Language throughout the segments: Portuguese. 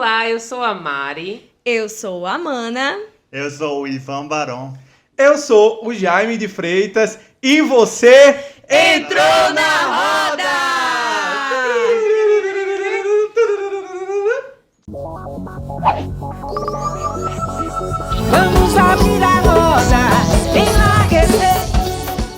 Olá, eu sou a Mari. Eu sou a Mana. Eu sou o Ivan Barão. Eu sou o Jaime de Freitas e você entrou na roda! Vamos abrir a roda, enlarguecer.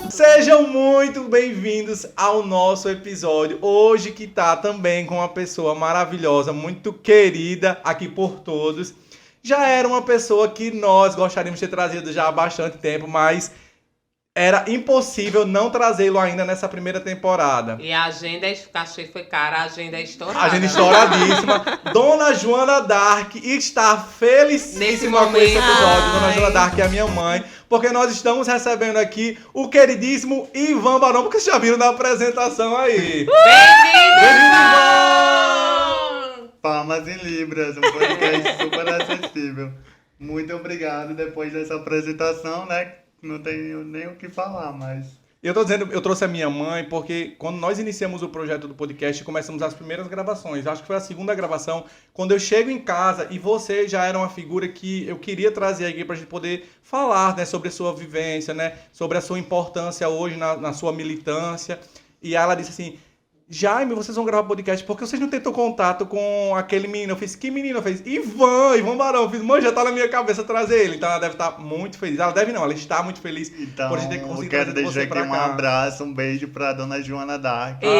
Sejam muito bem-vindos ao nosso episódio. Hoje que tá também com uma pessoa maravilhosa, muito querida aqui por todos. Já era uma pessoa que nós gostaríamos de ter trazido já há bastante tempo, mas era impossível não trazê-lo ainda nessa primeira temporada. E a agenda, o cachê foi cara, a agenda é estourada. A agenda estouradíssima. Dona Joana Dark está felicíssima com esse episódio. Dona Joana Dark é a minha mãe, porque nós estamos recebendo aqui o queridíssimo Ivan Barão, porque vocês já viram na apresentação aí. Bem-vindo, Ivan! Palmas em Libras, um podcast super acessível. Muito obrigado depois dessa apresentação, né? Não tenho nem o que falar, mas... Eu tô dizendo, eu trouxe a minha mãe porque quando nós iniciamos o projeto do podcast, começamos as primeiras gravações. Acho que foi a segunda gravação. Quando eu chego em casa e você já era uma figura que eu queria trazer aqui pra gente poder falar, né, sobre a sua vivência, né, sobre a sua importância hoje na sua militância. E ela disse assim: Jaime, vocês vão gravar podcast, por que vocês não tentam contato com aquele menino? Eu fiz, que menino? Eu fiz, Ivan Barão. Eu fiz, mãe, já tá na minha cabeça trazer ele. Então ela deve estar muito feliz. Ela deve não, ela está muito feliz Então, por a gente ter conseguido eu quero trazer deixar você aqui pra um cá. abraço, um beijo pra Dona Joana Dark. Eita!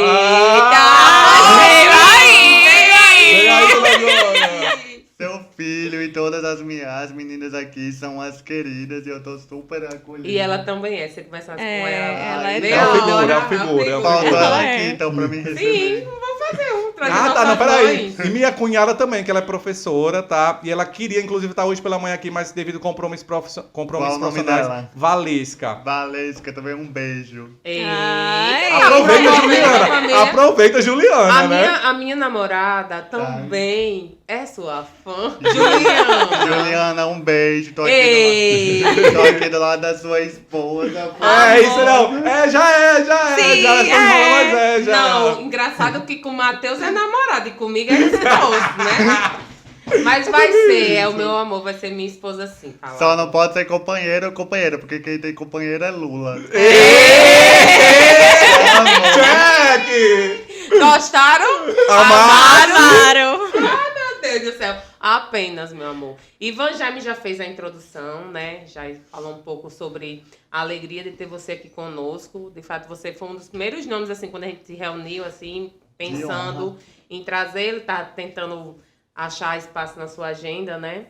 Veio aí! Dona Joana. Seu filho e todas as meninas aqui são as queridas e eu tô super acolhido. E ela também é, você conversasse com ela. Ela é Meia É uma hora, figura, é uma figura. Falta Ela ela é. aqui, então, pra me receber. Sim, vou fazer um. trazer Ah, tá, nossas não, peraí. mães. E minha cunhada também, que ela é professora, tá? E ela queria, inclusive, estar hoje pela manhã aqui, mas devido a compromissos Qual o nome profissionais. dela? Valesca. Valesca, também um beijo. Ai. Aproveita, Aproveita, Juliana. família. Aproveita, Juliana, A né? a minha namorada também é sua fã. Juliana. Juliana, um beijo. Tô aqui, Ei. tô aqui do lado da sua esposa. É, isso não. É, já é. Sim, já é sua irmã, mas é, já. Não, engraçado que com o Matheus é namorado e comigo é esposo, né? Mas vai ser, é o meu amor, vai ser minha esposa sim. Tá lá. Só não pode ser companheiro ou companheira, porque quem tem companheiro é Lula. Cheque! Gostaram? Amaram! Meu Deus do céu. Apenas, meu amor. Ivan Jaime já fez a introdução, né? Já falou um pouco sobre a alegria de ter você aqui conosco. De fato, você foi um dos primeiros nomes, assim, quando a gente se reuniu, assim, pensando em trazer. Ele tá tentando achar espaço na sua agenda, né?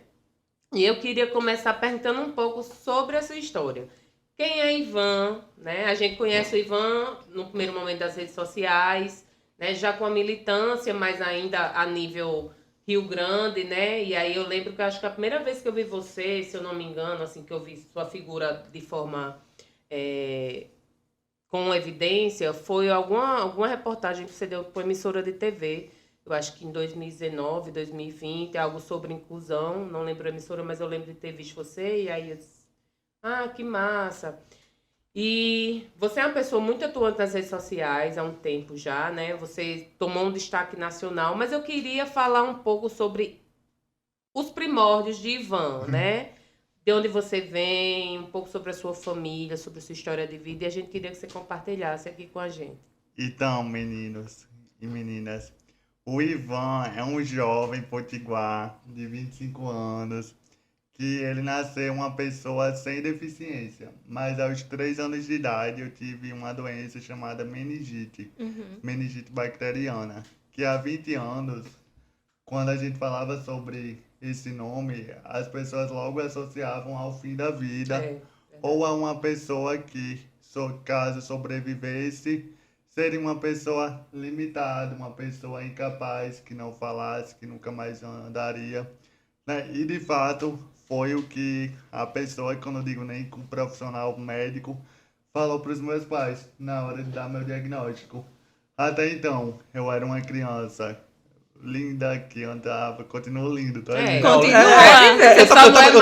E eu queria começar perguntando um pouco sobre a sua história. Quem é Ivan, né? A gente conhece o Ivan no primeiro momento das redes sociais, né? Já com a militância, mas ainda a nível Rio Grande, né? E aí eu lembro que eu acho que a primeira vez que eu vi você, se eu não me engano, assim, que eu vi sua figura de forma com evidência, foi alguma reportagem que você deu com emissora de TV. Eu acho que em 2019, 2020, algo sobre inclusão. Não lembro a emissora, mas eu lembro de ter visto você. E aí eu disse, que massa. E você é uma pessoa muito atuante nas redes sociais há um tempo já, né? Você tomou um destaque nacional, mas eu queria falar um pouco sobre os primórdios de Ivan, né? De onde você vem, um pouco sobre a sua família, sobre a sua história de vida. E a gente queria que você compartilhasse aqui com a gente. Então, meninos e meninas, o Ivan é um jovem potiguar de 25 anos, que ele nasceu uma pessoa sem deficiência, mas aos 3 anos de idade eu tive uma doença chamada meningite, meningite bacteriana, que há 20 anos, quando a gente falava sobre esse nome, as pessoas logo associavam ao fim da vida, ou a uma pessoa que, caso sobrevivesse, seria uma pessoa limitada, uma pessoa incapaz, que não falasse, que nunca mais andaria, né? E de fato foi o que a pessoa, quando eu digo nem com um profissional médico, falou para os meus pais na hora de dar meu diagnóstico. Até então, eu era uma criança linda que andava, continua lindo, tá? Continua. Eu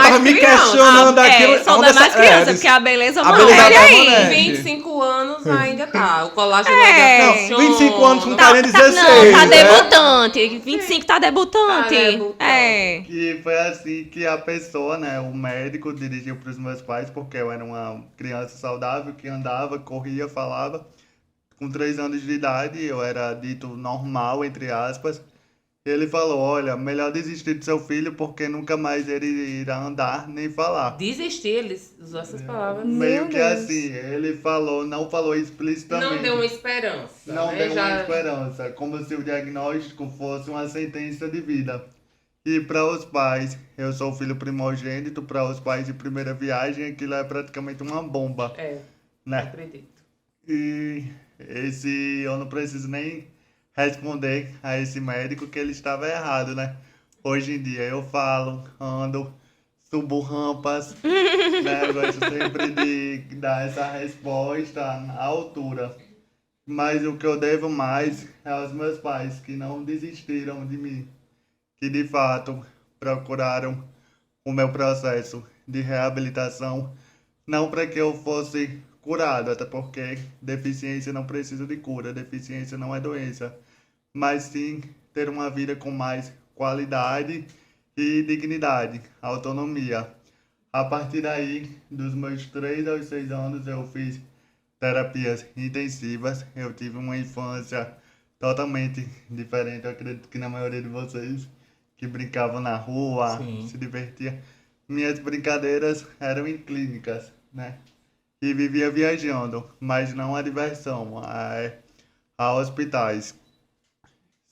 tava me questionando aqui. Só não é mais criança, porque a beleza A beleza amadurece. amadurece. 25 anos anos ainda tá. O colágeno É. ainda Não, funciona. 25 anos não Tá, tá nem 16. não, tá né? debutante. 25 tá debutante. Tá debutante. É. Que foi assim que a pessoa, né, o médico dirigiu para os meus pais, porque eu era uma criança saudável que andava, corria, falava. Com 3 anos de idade, eu era dito normal, entre aspas. Ele falou, olha, melhor desistir do seu filho, porque nunca mais ele irá andar nem falar. Desistir, ele usou essas palavras. Meio que Deus. assim, ele falou, não falou explicitamente. Não deu uma esperança. Não né? deu Já- uma esperança, como se o diagnóstico fosse uma sentença de vida. E para os pais, eu sou o filho primogênito, para os pais de primeira viagem, aquilo é praticamente uma bomba, É, né? acredito. E eu não preciso nem responder a esse médico que ele estava errado, né? Hoje em dia eu falo, ando, subo rampas, né? Eu gosto sempre de dar essa resposta à altura. Mas o que eu devo mais é aos meus pais, que não desistiram de mim, que de fato procuraram o meu processo de reabilitação, não para que eu fosse curado, até porque deficiência não precisa de cura, deficiência não é doença, mas sim ter uma vida com mais qualidade e dignidade, autonomia. A partir daí, dos meus 3 aos 6 anos, eu fiz terapias intensivas. Eu tive uma infância totalmente diferente, eu acredito que na maioria de vocês, que brincavam na rua, Sim. se divertia. Minhas brincadeiras eram em clínicas, né? E vivia viajando, mas não a diversão, a hospitais.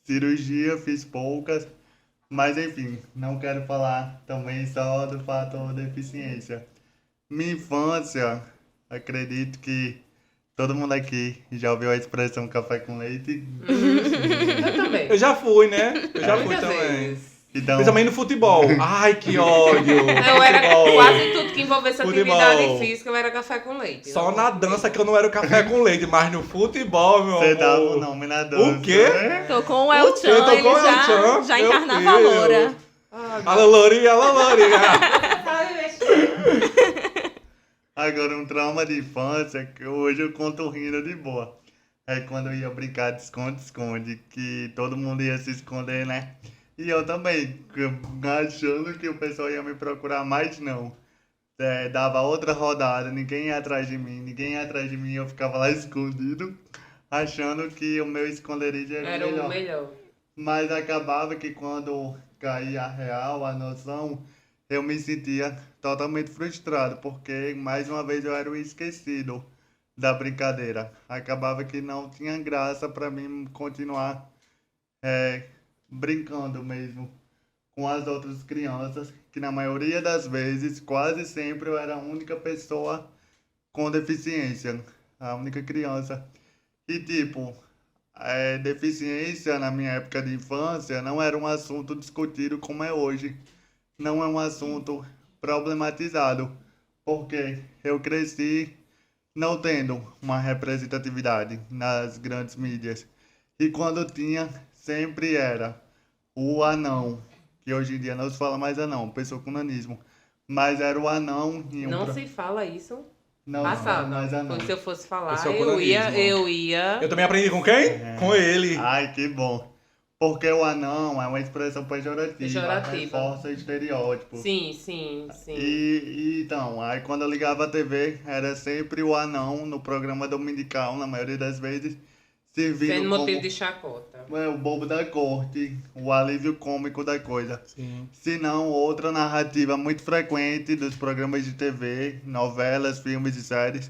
Cirurgia fiz poucas, mas enfim, não quero falar também só do fator deficiência. Minha infância, acredito que todo mundo aqui já ouviu a expressão café com leite. Eu também. Eu já fui, né? Eu já fui Muitas também. vezes. Então, Principalmente no futebol. Ai, que ódio. Eu era Futebol. quase tudo que envolvesse Futebol. atividade física, eu era café com leite. Só na dança que eu não era o café com leite, mas no futebol, meu você amor. dava o nome na dança. O quê? né? Tô com o O El quê? Chan, Tô ele com o El já, Chan, já meu encarnava a filho. loura. Alô, Lourinha, alô, Lourinha. Agora, um trauma de infância que hoje eu conto rindo de boa. É quando eu ia brincar de esconde-esconde, que todo mundo ia se esconder, né? E eu também, achando que o pessoal ia me procurar, mas não. Dava outra rodada, ninguém ia atrás de mim, eu ficava lá escondido, achando que o meu esconderijo era Era o melhor. o melhor. Mas acabava que quando caía a real, a noção, eu me sentia totalmente frustrado, porque mais uma vez eu era o esquecido da brincadeira. Acabava que não tinha graça para mim continuar brincando mesmo com as outras crianças, que na maioria das vezes, quase sempre eu era a única pessoa com deficiência, a única criança. E tipo, deficiência na minha época de infância não era um assunto discutido como é hoje. Não é um assunto problematizado, porque eu cresci não tendo uma representatividade nas grandes mídias. E quando tinha, sempre era o anão, que hoje em dia não se fala mais anão, pessoa com nanismo. Mas era o anão em um... Não se fala isso. Não, Passado. mais anão. Pois se eu fosse falar, Pessoa com eu ia, nanismo. eu ia. Eu também aprendi com quem? Com ele. Ai, que bom. Porque o anão é uma expressão pejorativa, Pejorativa. reforça estereótipos. Sim, sim, sim. Então, aí quando eu ligava a TV, era sempre o anão no programa dominical, na maioria das vezes, servindo Sendo como motivo de chacota. o bobo da corte, o alívio cômico da coisa. Sim. Se não, outra narrativa muito frequente dos programas de TV, novelas, filmes e séries,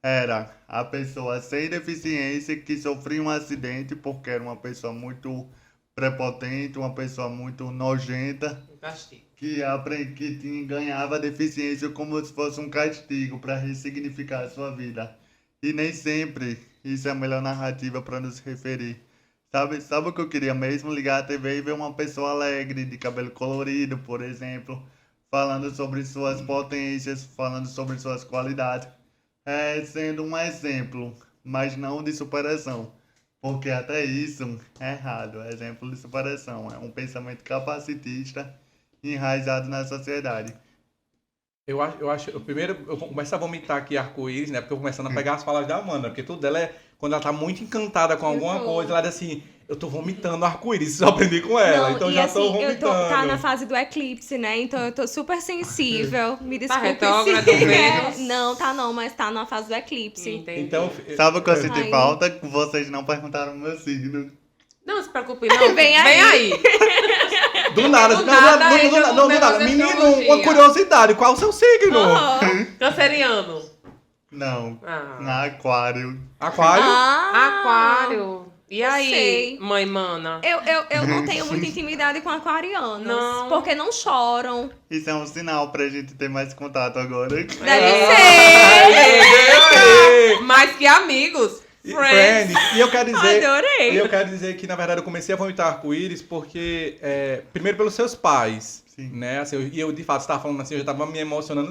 era a pessoa sem deficiência que sofria um acidente porque era uma pessoa muito prepotente, uma pessoa muito nojenta, Um castigo. que ganhava deficiência como se fosse um castigo para ressignificar a sua vida. E nem sempre isso é a melhor narrativa para nos referir. Sabe o que eu queria mesmo? Ligar a TV e ver uma pessoa alegre, de cabelo colorido, por exemplo, falando sobre suas potências, falando sobre suas qualidades, sendo um exemplo, mas não de superação. Porque até isso é errado, é exemplo de superação, é um pensamento capacitista enraizado na sociedade. Primeiro eu vou começar a vomitar aqui arco-íris, né? Porque eu vou começando a pegar as falas da Amanda, porque tudo dela é, quando ela tá muito encantada com alguma coisa, ela diz assim, eu tô vomitando arco-íris, isso eu aprendi com ela, Não, então e já assim, tô vomitando. tá na fase do eclipse, né? Então eu tô super sensível. Me desculpe retrógrado se... mesmo? Não, tá não, mas tá na fase do eclipse. Entendi. Então, Sabe o que eu senti Ai. falta? Vocês não perguntaram o meu signo. Não se preocupe, não. Vem aí. Vem aí. do nada, Do nada, não, entra não, no do negócio nada. da Menino, astrologia. uma curiosidade, qual o seu signo? Aham. Canceriano. Não. Ah. Aquário. Aquário? Aquário. E aí, sei. mãe mana? Eu não tenho muita intimidade com aquarianos. Não. Porque não choram. Isso é um sinal pra gente ter mais contato agora. Deve ser. Mais que amigos. Friends. Friends. E eu quero dizer... Adorei. E eu quero dizer que, na verdade, eu comecei a vomitar arco-íris porque, primeiro pelos seus pais, Sim. né? Assim, e eu, de fato, estava falando assim, eu já estava me emocionando,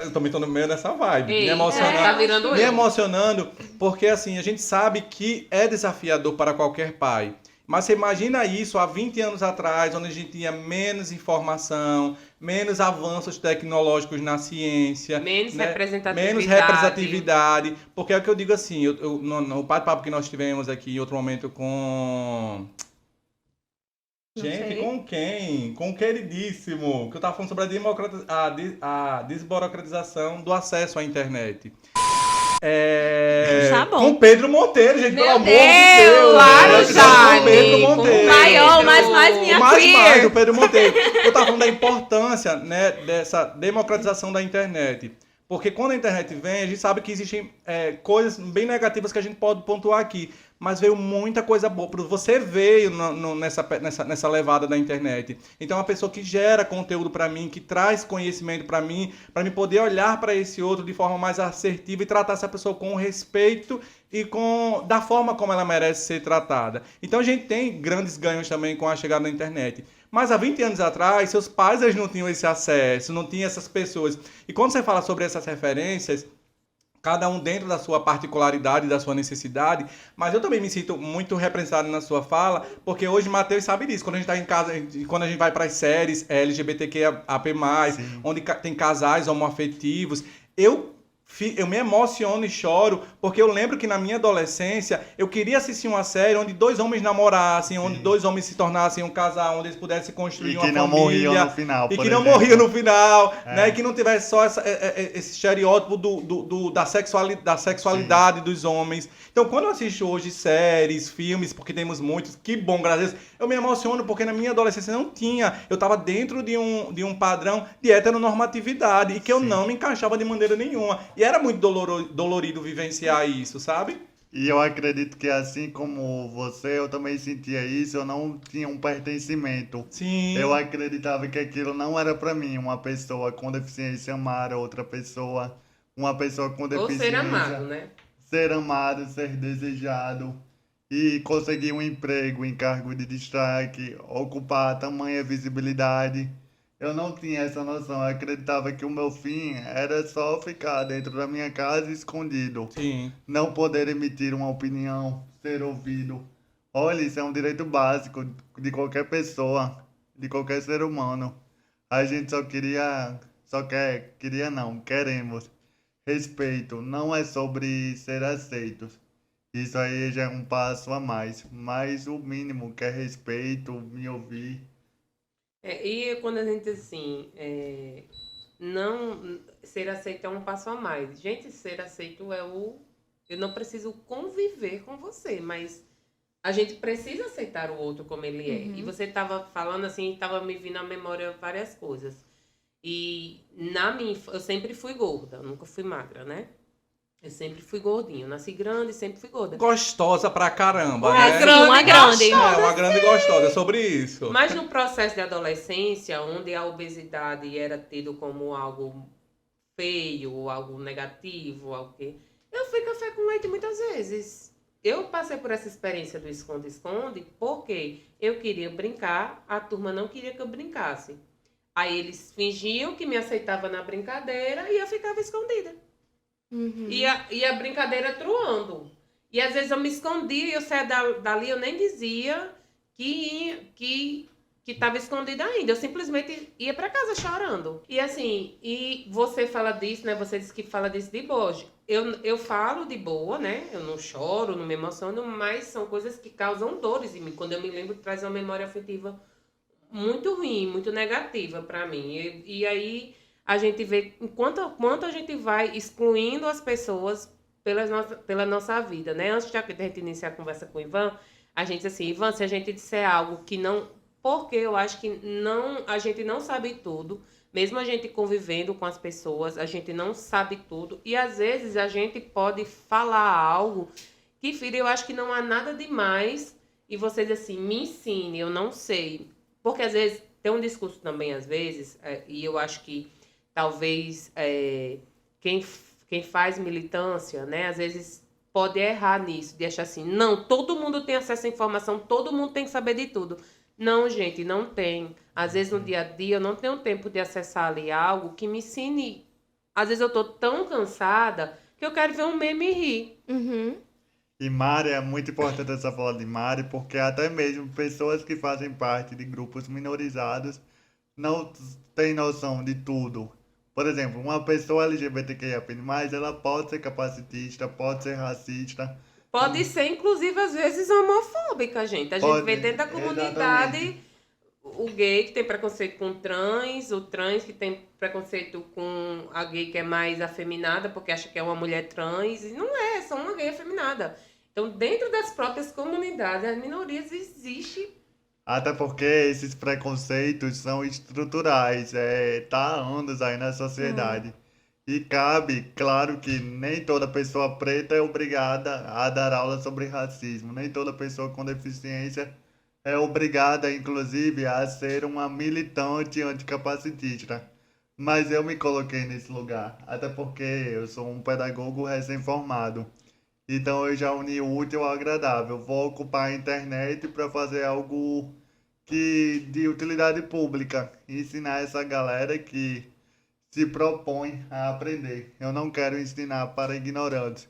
eu também estou no meio dessa vibe, me Ei, emocionando. tá virando Me eu. emocionando, porque, assim, a gente sabe que é desafiador para qualquer pai. Mas você imagina isso há 20 anos atrás, onde a gente tinha menos informação, menos avanços tecnológicos na ciência. Menos né? representatividade. Menos representatividade. Porque é o que eu digo assim, no bate-papo que nós tivemos aqui em outro momento com... Não Gente, sei. com quem? Com o queridíssimo. Que eu tava falando sobre a desburocratização do acesso à internet. Tá bom. Com Pedro Monteiro, gente, Meu pelo amor de Deus, Deus. claro, né? Jane, Com Pedro com Monteiro. o Maior, mas mais minha mais queer. o Pedro Monteiro. Eu tava falando da importância, né, dessa democratização da internet. Porque quando a internet vem, a gente sabe que existem coisas bem negativas que a gente pode pontuar aqui. Mas veio muita coisa boa. Você veio nessa levada da internet. Então, é uma pessoa que gera conteúdo para mim, que traz conhecimento para mim poder olhar para esse outro de forma mais assertiva e tratar essa pessoa com respeito e da forma como ela merece ser tratada. Então, a gente tem grandes ganhos também com a chegada da internet. Mas há 20 anos atrás, seus pais eles não tinham esse acesso, não tinham essas pessoas. E quando você fala sobre essas referências, cada um dentro da sua particularidade, da sua necessidade, mas eu também me sinto muito representado na sua fala, porque hoje Matheus sabe disso, quando a gente está em casa, quando a gente vai para as séries LGBTQAP+, Sim. onde tem casais homoafetivos, eu me emociono e choro, porque eu lembro que na minha adolescência eu queria assistir uma série onde dois homens namorassem, onde dois homens se tornassem um casal, onde eles pudessem construir E uma que não família. morriam no final, E por que não exemplo. morriam no final, É. né? E que não tivesse só esse estereótipo da sexualidade dos homens. Então, quando eu assisto hoje séries, filmes, porque temos muitos, que bom, graças a Deus, eu me emociono porque na minha adolescência não tinha. Eu estava dentro de um padrão de heteronormatividade e que eu Sim. não me encaixava de maneira nenhuma. E era muito dolorido vivenciar isso, sabe? E eu acredito que assim como você, eu também sentia isso, eu não tinha um pertencimento. Sim. Eu acreditava que aquilo não era pra mim, uma pessoa com deficiência amar outra pessoa, uma pessoa com Ou deficiência. ser amado, né? Ser amado, ser desejado e conseguir um emprego em cargo de destaque, ocupar tamanha visibilidade. Eu não tinha essa noção, eu acreditava que o meu fim era só ficar dentro da minha casa escondido, Sim. não poder emitir uma opinião, ser ouvido. Olha, isso é um direito básico de qualquer pessoa, de qualquer ser humano. A gente queremos respeito, não é sobre ser aceitos. Isso aí já é um passo a mais, mas o mínimo que é respeito, me ouvir. E quando a gente, assim, não ser aceito é um passo a mais. Gente, ser aceito eu não preciso conviver com você, mas a gente precisa aceitar o outro como ele é. Uhum. E você estava falando assim, estava me vindo à memória várias coisas. E eu sempre fui gorda, eu nunca fui magra, né? Eu sempre fui gordinha. Eu nasci grande e sempre fui gorda. Gostosa pra caramba, Ué, né? grande, uma grande. É, uma grande gostosa, é sobre isso. Mas no processo de adolescência, onde a obesidade era tido como algo feio, algo negativo, algo que... Eu fui café com leite muitas vezes. Eu passei por essa experiência do esconde-esconde porque eu queria brincar, a turma não queria que eu brincasse. Aí eles fingiam que me aceitavam na brincadeira e eu ficava escondida. Uhum. E a brincadeira truando. E às vezes eu me escondia e eu saía dali, eu nem dizia que que estava escondida ainda. Eu simplesmente ia para casa chorando. E assim, e você fala disso, né? Você disse que fala disso de boa. Eu falo de boa, né? Eu não choro, não me emociono, mas são coisas que causam dores em mim. Quando eu me lembro, traz uma memória afetiva muito ruim, muito negativa para mim. E aí a gente vê quanto a gente vai excluindo as pessoas pela nossa vida, né? Antes de a gente iniciar a conversa com o Ivan, a gente disse assim, Ivan, se a gente disser algo que não... Porque eu acho que a gente não sabe tudo, mesmo a gente convivendo com as pessoas, a gente não sabe tudo. E às vezes a gente pode falar algo que, filho, eu acho que não há nada demais. E você diz assim, me ensine, eu não sei. Porque às vezes tem um discurso também, às vezes, e eu acho que talvez quem faz militância, né, às vezes pode errar nisso, de achar assim, não, todo mundo tem acesso à informação, todo mundo tem que saber de tudo. Não, gente, não tem. Às vezes no dia a dia eu não tenho tempo de acessar ali algo que me ensine. Às vezes eu tô tão cansada que eu quero ver um meme e rir. Uhum. E Mari, é muito importante essa fala de Mari, porque até mesmo pessoas que fazem parte de grupos minorizados não têm noção de tudo. Por exemplo, uma pessoa LGBTQIA+, ela pode ser capacitista, pode ser racista. Pode ser, inclusive, às vezes, homofóbica, gente. A gente Pode, vê dentro da comunidade o gay que tem preconceito com o trans que tem preconceito com a gay que é mais afeminada, porque acha que é uma mulher trans. E não é só uma gay afeminada. Então, dentro das próprias comunidades, as minorias existem. Até porque esses preconceitos são estruturais, tá há anos aí na sociedade. E cabe, claro que nem toda pessoa preta é obrigada a dar aula sobre racismo, nem toda pessoa com deficiência é obrigada, inclusive, a ser uma militante anticapacitista. Mas eu me coloquei nesse lugar, até porque eu sou um pedagogo recém-formado. Então eu já uni o útil ao agradável. Vou ocupar a internet para fazer algo de utilidade pública, ensinar essa galera que se propõe a aprender. Eu não quero ensinar para ignorantes.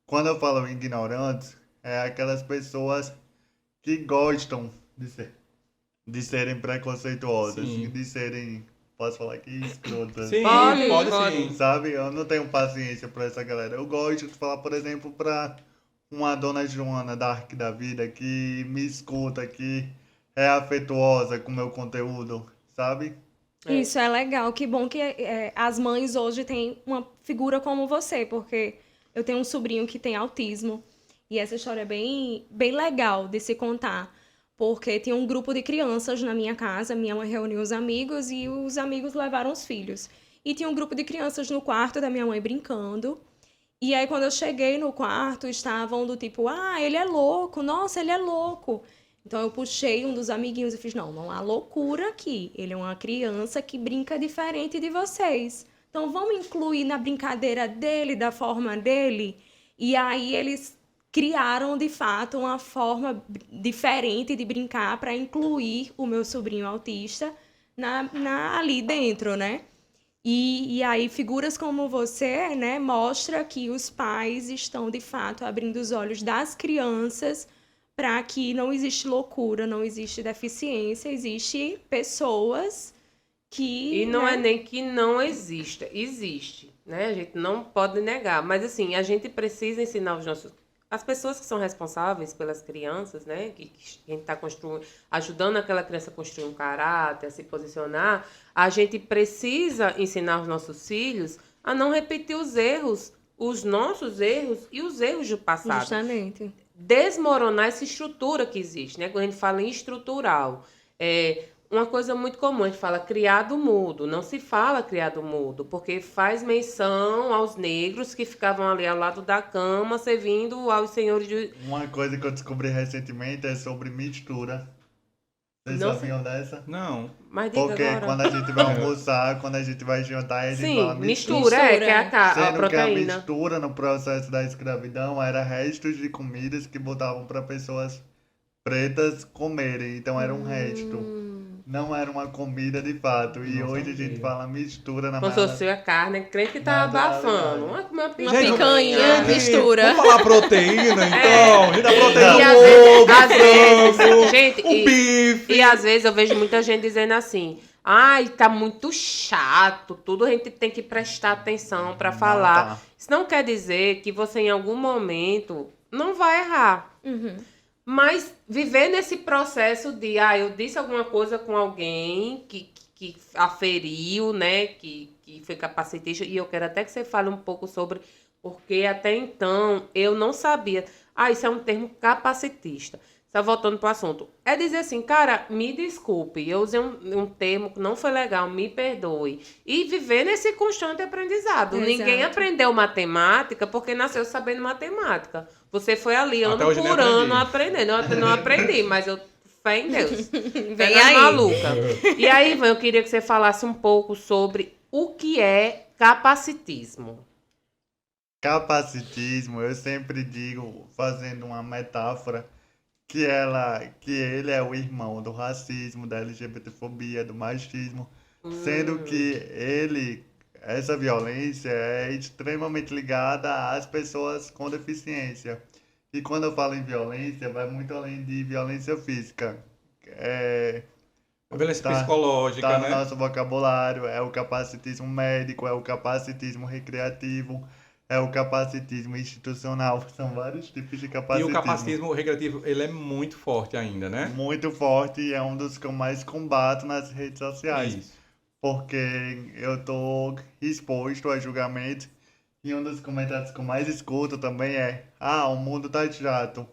Quando eu falo ignorantes, é aquelas pessoas que gostam de serem preconceituosas, Sim. de serem, posso falar aqui, escrotas. Sim, Pode. pode sim. Sabe? Eu não tenho paciência pra essa galera. Eu gosto de falar, por exemplo, pra uma dona Joana da Arque da Vida que me escuta, que é afetuosa com o meu conteúdo, sabe? Isso é legal. Que bom que as mães hoje têm uma figura como você, porque eu tenho um sobrinho que tem autismo e essa história é bem, bem legal de se contar, porque tinha um grupo de crianças na minha casa, minha mãe reuniu os amigos e os amigos levaram os filhos. E tinha um grupo de crianças no quarto da minha mãe brincando. E aí, quando eu cheguei no quarto, estavam do tipo, ele é louco, nossa, ele é louco. Então eu puxei um dos amiguinhos e fiz, não há loucura aqui. Ele é uma criança que brinca diferente de vocês. Então vamos incluir na brincadeira dele, da forma dele. E aí eles criaram, de fato, uma forma diferente de brincar para incluir o meu sobrinho autista ali dentro, né? E aí figuras como você, né, mostra que os pais estão, de fato, abrindo os olhos das crianças para que não existe loucura, não existe deficiência, existe pessoas que... E não né? é nem que não exista, existe, né? A gente não pode negar, mas assim, a gente precisa ensinar as pessoas que são responsáveis pelas crianças, né? Que a gente está ajudando aquela criança a construir um caráter, a se posicionar, a gente precisa ensinar os nossos filhos a não repetir os nossos erros e os erros do passado. Justamente. Desmoronar essa estrutura que existe, né? Quando a gente fala em estrutural, uma coisa muito comum, a gente fala criado mudo, não se fala criado mudo, porque faz menção aos negros que ficavam ali ao lado da cama, servindo aos senhores de... Uma coisa que eu descobri recentemente é sobre mistura. Vocês Não sabiam dessa? Não. Mas diga Porque agora. quando a gente vai almoçar, quando a gente vai jantar, a gente Sim, fala mistura, que é a Sendo que a proteína. mistura no processo da escravidão era restos de comidas que botavam para pessoas pretas comerem. Então era um resto. não era uma comida de fato. E Não hoje a gente sabia. fala mistura na Como se massa. fosse a carne, crente que tá abafando. Uma Uma picanha. picanha, mistura. Vamos falar proteína, então. A gente dá proteína E no às vezes, ovo, às vezes, frango, gente, o bife. e às vezes eu vejo muita gente dizendo assim: ai, tá muito chato, tudo a gente tem que prestar atenção pra falar. tá. Isso não quer dizer que você em algum momento não vai errar. Uhum. Mas viver nesse processo de, eu disse alguma coisa com alguém que aferiu, né, que foi capacitista, e eu quero até que você fale um pouco sobre, porque até então eu não sabia. Isso é um termo capacitista. Só voltando pro assunto. É dizer assim, cara, me desculpe, eu usei um termo que não foi legal, me perdoe. E viver nesse constante aprendizado. Exato. Ninguém aprendeu matemática porque nasceu sabendo matemática. Você foi ali Até ano hoje nem por ano aprendi. aprendendo. Eu não aprendi, mas eu fé em Deus. Vem Vem aí. maluca. E aí, Ivan, eu queria que você falasse um pouco sobre o que é capacitismo. Capacitismo, eu sempre digo, fazendo uma metáfora, que ele é o irmão do racismo, da LGBTfobia, do machismo, sendo que essa violência é extremamente ligada às pessoas com deficiência. E quando eu falo em violência, vai muito além de violência física. A violência Tá- psicológica, Tá no né? nosso vocabulário, é o capacitismo médico, é o capacitismo recreativo, é o capacitismo institucional, são vários tipos de E capacitismo. o capacitismo recreativo, ele é muito forte ainda, né? Muito forte e é um dos que eu mais combato nas redes sociais, Isso. porque eu tô exposto a julgamento e um dos comentários que eu mais escuto também é: o mundo tá chato,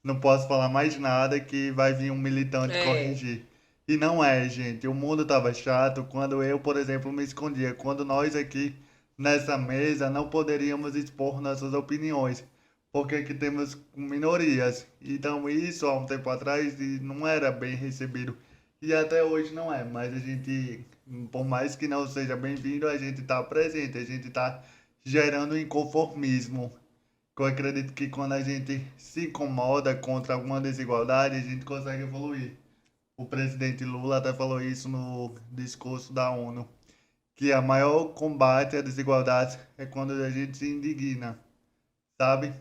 não posso falar mais nada que vai vir um militante É. corrigir. E não é, gente, o mundo tava chato quando eu, por exemplo, me escondia, quando nós aqui nessa mesa não poderíamos expor nossas opiniões, porque aqui temos minorias. Então isso há um tempo atrás não era bem recebido e até hoje não é, mas a gente, por mais que não seja bem-vindo, a gente está presente, a gente está gerando inconformismo. Eu acredito que quando a gente se incomoda contra alguma desigualdade, a gente consegue evoluir. O presidente Lula até falou isso no discurso da ONU, que a maior combate à desigualdade é quando a gente se indigna, sabe?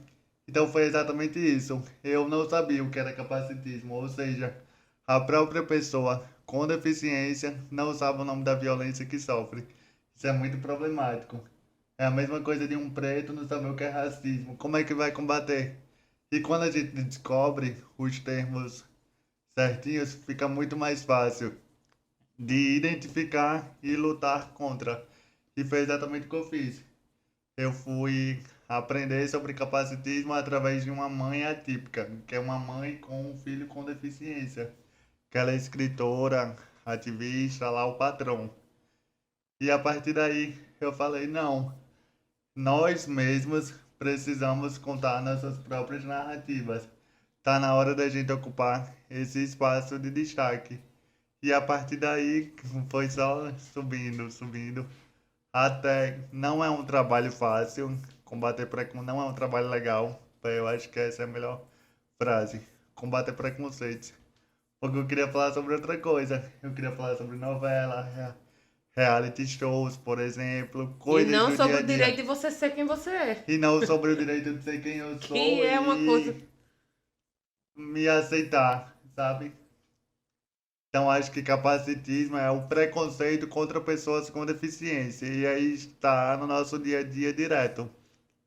Então foi exatamente isso. Eu não sabia o que era capacitismo, ou seja, a própria pessoa com deficiência não sabe o nome da violência que sofre. Isso é muito problemático. É a mesma coisa de um preto não saber o que é racismo. Como é que vai combater? E quando a gente descobre os termos certinhos, fica muito mais fácil de identificar e lutar contra. E foi exatamente o que eu fiz. Eu fui aprender sobre capacitismo através de uma mãe atípica, que é uma mãe com um filho com deficiência. Que ela é escritora, ativista, lá o patrão. E a partir daí eu falei, não, nós mesmos precisamos contar nossas próprias narrativas. Tá na hora da gente ocupar esse espaço de destaque. E a partir daí foi só subindo, até não é um trabalho fácil, combater preconceito não é um trabalho legal, eu acho que essa é a melhor frase, combater preconceitos. Porque eu queria falar sobre outra coisa, eu queria falar sobre novela, reality shows, por exemplo, E coisas não do sobre dia a o dia. direito de você ser quem você é. E não sobre o direito de ser quem eu sou Que é uma e coisa... me aceitar, sabe? Então acho que capacitismo é o preconceito contra pessoas com deficiência. E aí está no nosso dia a dia direto.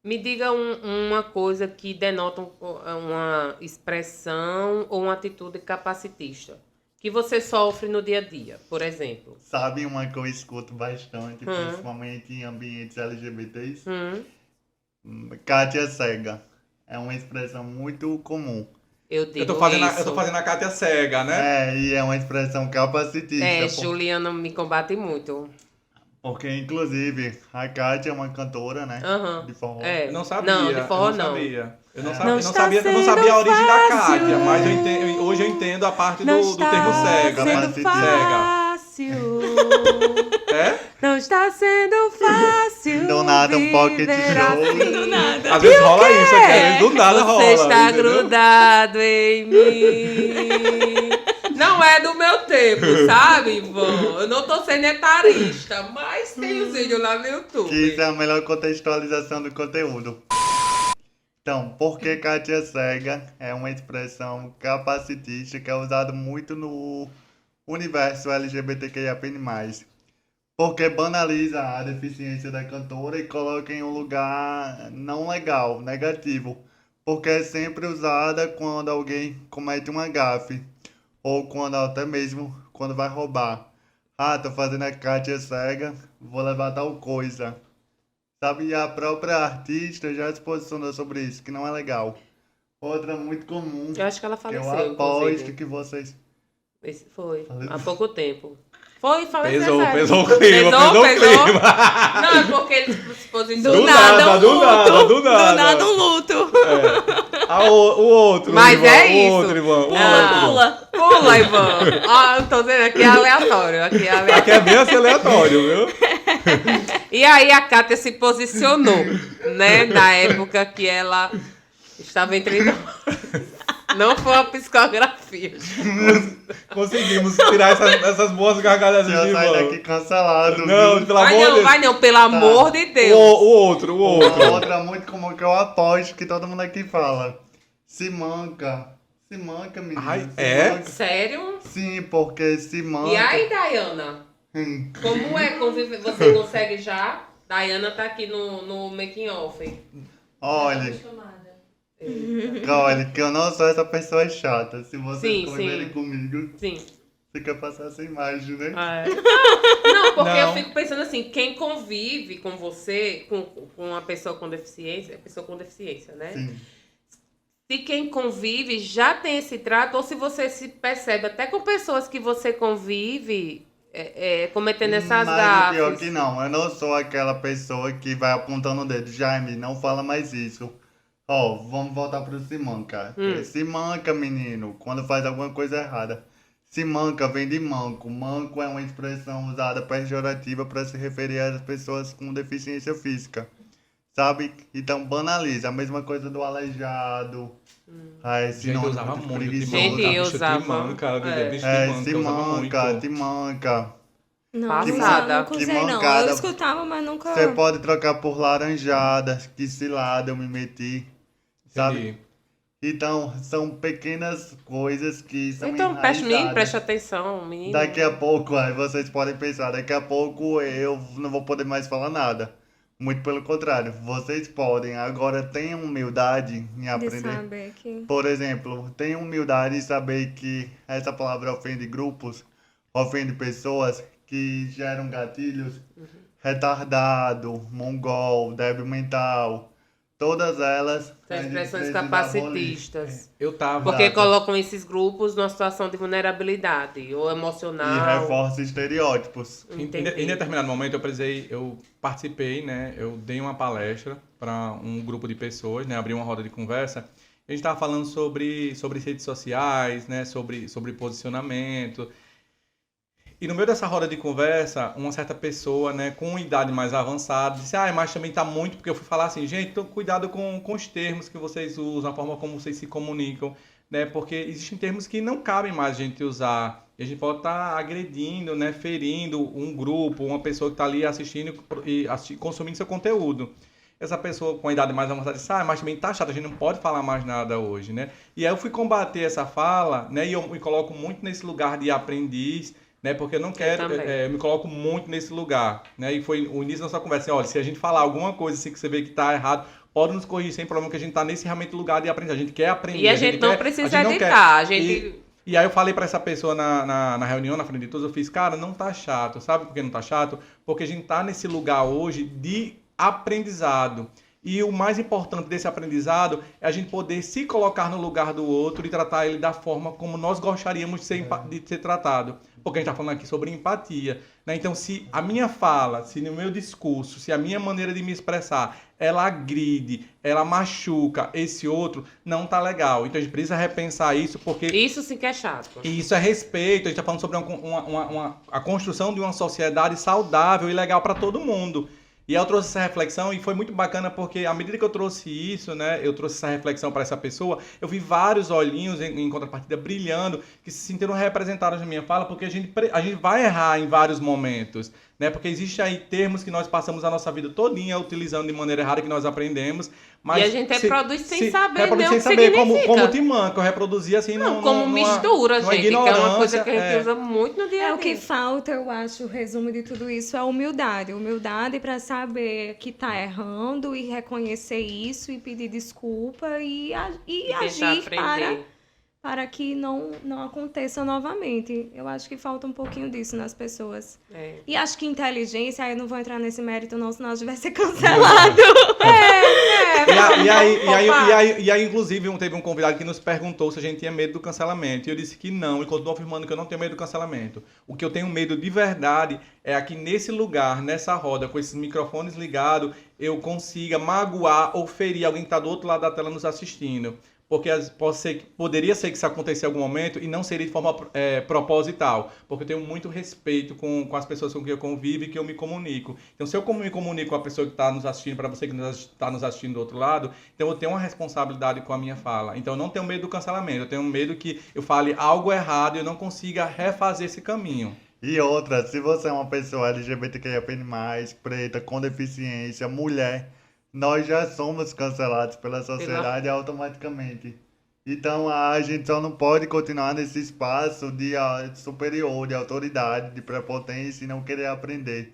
Me diga uma coisa que denota uma expressão ou uma atitude capacitista. Que você sofre no dia a dia, por exemplo. Sabe uma que eu escuto bastante, principalmente em ambientes LGBTs? Kátia Cega. É uma expressão muito comum. Eu digo Eu tô isso. fazendo a Kátia cega, né? E é uma expressão capacitista. Juliana me combate muito. Porque, inclusive, a Kátia é uma cantora, né? Aham. De forró. Eu não sabia. Não, de forró eu não. não. Sabia. Eu não, Não sabia, está eu não sendo sabia a origem da fácil. Kátia, mas hoje eu entendo a parte do termo cega. sendo fácil. É? Não está sendo fácil. Do nada, um pocket viver show. assim. Do nada. Às vezes rola isso aqui, às vezes do nada rola. Você está entendeu? grudado em mim. Não é do meu tempo, sabe, Ivan? Eu não tô sendo etarista, mas tem os vídeos lá no YouTube. Que isso é a melhor contextualização do conteúdo. Então, por que Kátia Cega é uma expressão capacitista que é usada muito no universo LGBTQIAP+. Porque banaliza a deficiência da cantora e coloca em um lugar não legal, negativo. Porque é sempre usada quando alguém comete uma gafe. Ou quando até mesmo quando vai roubar. Ah, tô fazendo a Kátia Cega, vou levar tal coisa. Sabe, e a própria artista já se posicionou sobre isso, que não é legal. Outra muito comum, Eu acho que ela que faleceu, eu aposto inclusive. que vocês... Esse foi, Faleceu. há pouco tempo. Foi, faleceu. Pesou, sério. pesou o clima, pesou o clima. Não, é porque ele se posicionou. Do nada, um do luto. nada, do Do nada. nada um luto. O outro, Mas Ivan, é o isso. outro, Ivan, o Ah. outro. Pula, Ivan. Ó, tô dizendo, aqui é aleatório. Aqui é aleatório. Aqui é bem assim aleatório, viu? E aí a Kátia se posicionou, né? Na época que ela estava entre nós. Não foi uma psicografia. Conseguimos tirar essas boas gargalhadas Se de eu sair Ivan. daqui cancelado. Não, viu? pelo amor de Deus. Vai não, pelo amor de Deus. O outro, o outro. Uma outra muito comum que eu aposto que todo mundo aqui fala. Se manca. Se manca, menino. Ai, se é? manca. Sério? Sim, porque se manca... E aí, Dayana? Como é conviver? Você consegue já? Dayana tá aqui no making off. Olha, olha, que eu não sou essa pessoa chata. Se vocês Sim, conviverem sim. comigo, Sim. fica passar essa imagem, né? Não, porque Não. eu fico pensando assim, quem convive com você, com uma pessoa com deficiência, é pessoa com deficiência, né? Sim. Se quem convive já tem esse trato, ou se você se percebe até com pessoas que você convive cometendo essas Mas o pior gafes. que não, eu não sou aquela pessoa que vai apontando o dedo. Jaime, não fala mais isso. Ó, vamos voltar pro se manca. Se manca, menino, quando faz alguma coisa errada. Se manca vem de manco. Manco é uma expressão usada pejorativa para se referir às pessoas com deficiência física. Sabe? Então banaliza. A mesma coisa do aleijado. É Gente, eu usava sinônimo de muito. preguiçoso. Gente, eu usava. Manca, bicho É, de manca, se eu usava manca, muito. te manca. Não, Passada. nunca Que usei, não. mancada. Eu escutava, mas nunca... Você pode trocar por laranjadas, que cilada eu me meti. Sabe? Entendi. Então, são pequenas coisas que são Então, menino, enraizadas. preste atenção, menino. Daqui a pouco, aí vocês podem pensar, daqui a pouco eu não vou poder mais falar nada. Muito pelo contrário, vocês podem. Agora tenham humildade em de aprender. saber que... Por exemplo, tenham humildade em saber que essa palavra ofende grupos, ofende pessoas que geram gatilhos. Retardado, mongol, débil mental. Todas elas... São a gente expressões precisa abolir. capacitistas. Eu tava... Porque Exato. colocam esses grupos numa situação de vulnerabilidade, ou E emocional. reforça estereótipos. Entendi. Em determinado momento eu participei, né? Eu dei uma palestra para um grupo de pessoas, né? Abri uma roda de conversa. A gente estava falando sobre redes sociais, né? Sobre posicionamento. E no meio dessa roda de conversa, uma certa pessoa, né, com idade mais avançada, disse, mas também tá muito, porque eu fui falar assim, gente, então cuidado com os termos que vocês usam, a forma como vocês se comunicam, né, porque existem termos que não cabem mais a gente usar, e a gente pode estar agredindo, né, ferindo um grupo, uma pessoa que está ali assistindo e consumindo seu conteúdo. Essa pessoa com a idade mais avançada disse, mas também tá chato, a gente não pode falar mais nada hoje, né? E aí eu fui combater essa fala, né, e eu me coloco muito nesse lugar de aprendiz, né, porque eu não quero, eu me coloco muito nesse lugar, né, e foi o início da nossa conversa, assim, olha, se a gente falar alguma coisa assim que você vê que tá errado, pode nos corrigir sem problema, que a gente tá nesse realmente lugar de aprender, a gente quer aprender. E a gente não precisa editar, a gente... E aí eu falei pra essa pessoa na reunião, na frente de todos, eu fiz, cara, não tá chato, sabe por que não tá chato? Porque a gente tá nesse lugar hoje de aprendizado. E o mais importante desse aprendizado é a gente poder se colocar no lugar do outro e tratar ele da forma como nós gostaríamos de ser tratado. Porque a gente está falando aqui sobre empatia, né? Então, se a minha fala, se no meu discurso, se a minha maneira de me expressar, ela agride, ela machuca esse outro, não tá legal. Então, a gente precisa repensar isso, porque... Isso sim que é chato. E isso é respeito, a gente está falando sobre a construção de uma sociedade saudável e legal para todo mundo. E aí eu trouxe essa reflexão e foi muito bacana porque à medida que eu trouxe isso, né, eu trouxe essa reflexão para essa pessoa, eu vi vários olhinhos em contrapartida brilhando que se sentiram representados na minha fala, porque a gente vai errar em vários momentos, né? Porque existe aí termos que nós passamos a nossa vida todinha utilizando de maneira errada que nós aprendemos, mas E a gente reproduz sem saber reproduz nem sem o que saber significa. como timã, que eu reproduzi assim Não, como mistura, numa gente, que é uma coisa ignorância, que a gente usa muito no dia a dia. É o que falta, eu acho, o resumo de tudo isso é a humildade. Humildade para saber que tá errando e reconhecer isso e pedir desculpa e tentar agir aprender. para que não aconteça novamente. Eu acho que falta um pouquinho disso nas pessoas. É. E acho que inteligência, aí eu não vou entrar nesse mérito não, senão a gente vai ser cancelado. E aí, inclusive, teve um convidado que nos perguntou se a gente tinha medo do cancelamento. E eu disse que não, e continuo afirmando que eu não tenho medo do cancelamento. O que eu tenho medo de verdade é aqui nesse lugar, nessa roda, com esses microfones ligados, eu consiga magoar ou ferir alguém que está do outro lado da tela nos assistindo. Porque poderia ser que isso acontecesse em algum momento e não seria de forma proposital. Porque eu tenho muito respeito com as pessoas com quem eu convivo e que eu me comunico. Então, se eu me comunico com a pessoa que está nos assistindo, para você que está nos assistindo do outro lado, então eu tenho uma responsabilidade com a minha fala. Então, eu não tenho medo do cancelamento. Eu tenho medo que eu fale algo errado e eu não consiga refazer esse caminho. E outra, se você é uma pessoa LGBTQIA+, preta, com deficiência, mulher, nós já somos cancelados pela sociedade automaticamente. Então a gente só não pode continuar nesse espaço de superior, de autoridade, de prepotência e não querer aprender.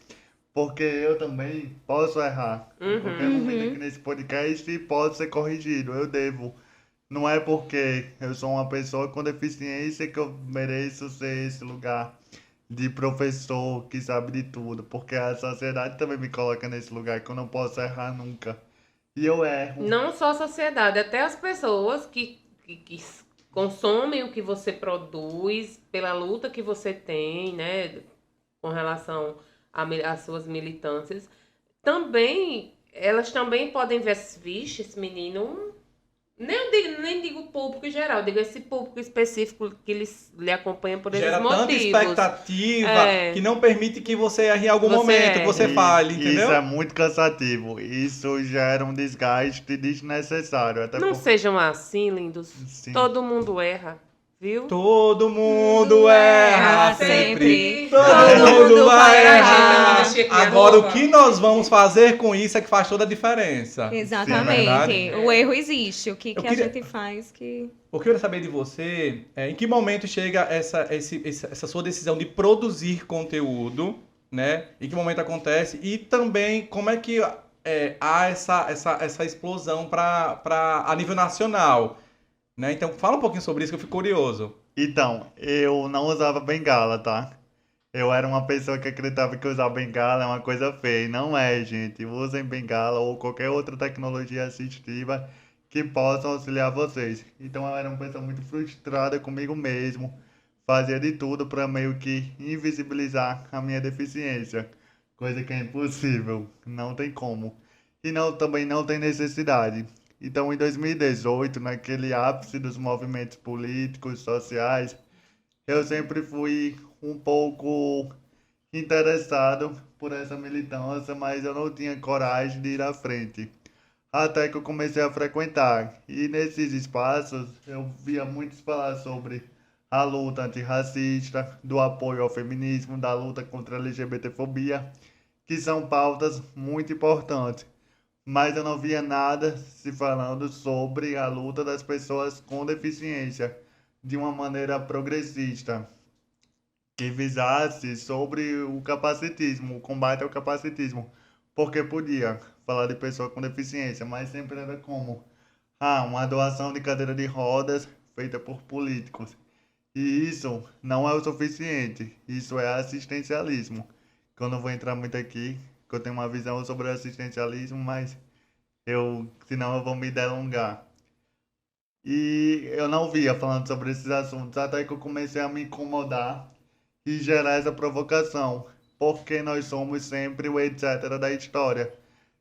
Porque eu também posso errar. Em qualquer momento aqui nesse podcast e posso ser corrigido, eu devo. Não é porque eu sou uma pessoa com deficiência que eu mereço ser esse lugar de professor que sabe de tudo, porque a sociedade também me coloca nesse lugar que eu não posso errar nunca. E eu erro. Não só a sociedade, até as pessoas que consomem o que você produz, pela luta que você tem, né, com relação às suas militâncias, também, elas também podem ver, vixe, esse menino... Nem digo público em geral, digo esse público específico que lhe acompanha por esses motivos. Gera tanta expectativa que não permite que você erre em algum momento, que você fale, entendeu? Isso é muito cansativo. Isso gera um desgaste desnecessário. Até Não sejam assim, lindos. Sim. Todo mundo erra, viu? Todo mundo erra sempre. Todo Todo mundo vai vai errar. errar. Agora, o que nós vamos fazer com isso é que faz toda a diferença. Exatamente. O erro existe. O que Eu a queria- gente faz que... O que eu queria saber de você é em que momento chega essa sua decisão de produzir conteúdo, né? Em que momento acontece e também como é que há essa explosão a nível nacional, né? Então, fala um pouquinho sobre isso que eu fico curioso. Então, eu não usava bengala, tá? Eu era uma pessoa que acreditava que usar bengala é uma coisa feia. E não é, gente. Usem bengala ou qualquer outra tecnologia assistiva que possa auxiliar vocês. Então eu era uma pessoa muito frustrada comigo mesmo. Fazia de tudo para meio que invisibilizar a minha deficiência. Coisa que é impossível. Não tem como. E também não tem necessidade. Então em 2018, naquele ápice dos movimentos políticos, sociais, eu sempre fui um pouco interessado por essa militância, mas eu não tinha coragem de ir à frente. Até que eu comecei a frequentar. E nesses espaços eu via muitos falar sobre a luta antirracista, do apoio ao feminismo, da luta contra a LGBTfobia, que são pautas muito importantes. Mas eu não via nada se falando sobre a luta das pessoas com deficiência de uma maneira progressista, que visasse sobre o capacitismo, o combate ao capacitismo, porque podia falar de pessoa com deficiência, mas sempre era como uma doação de cadeira de rodas feita por políticos. E isso não é o suficiente, isso é assistencialismo, que eu não vou entrar muito aqui, que eu tenho uma visão sobre o assistencialismo, mas senão eu vou me delongar. E eu não via falando sobre esses assuntos, até que eu comecei a me incomodar e gerar essa provocação. Porque nós somos sempre o etc. da história.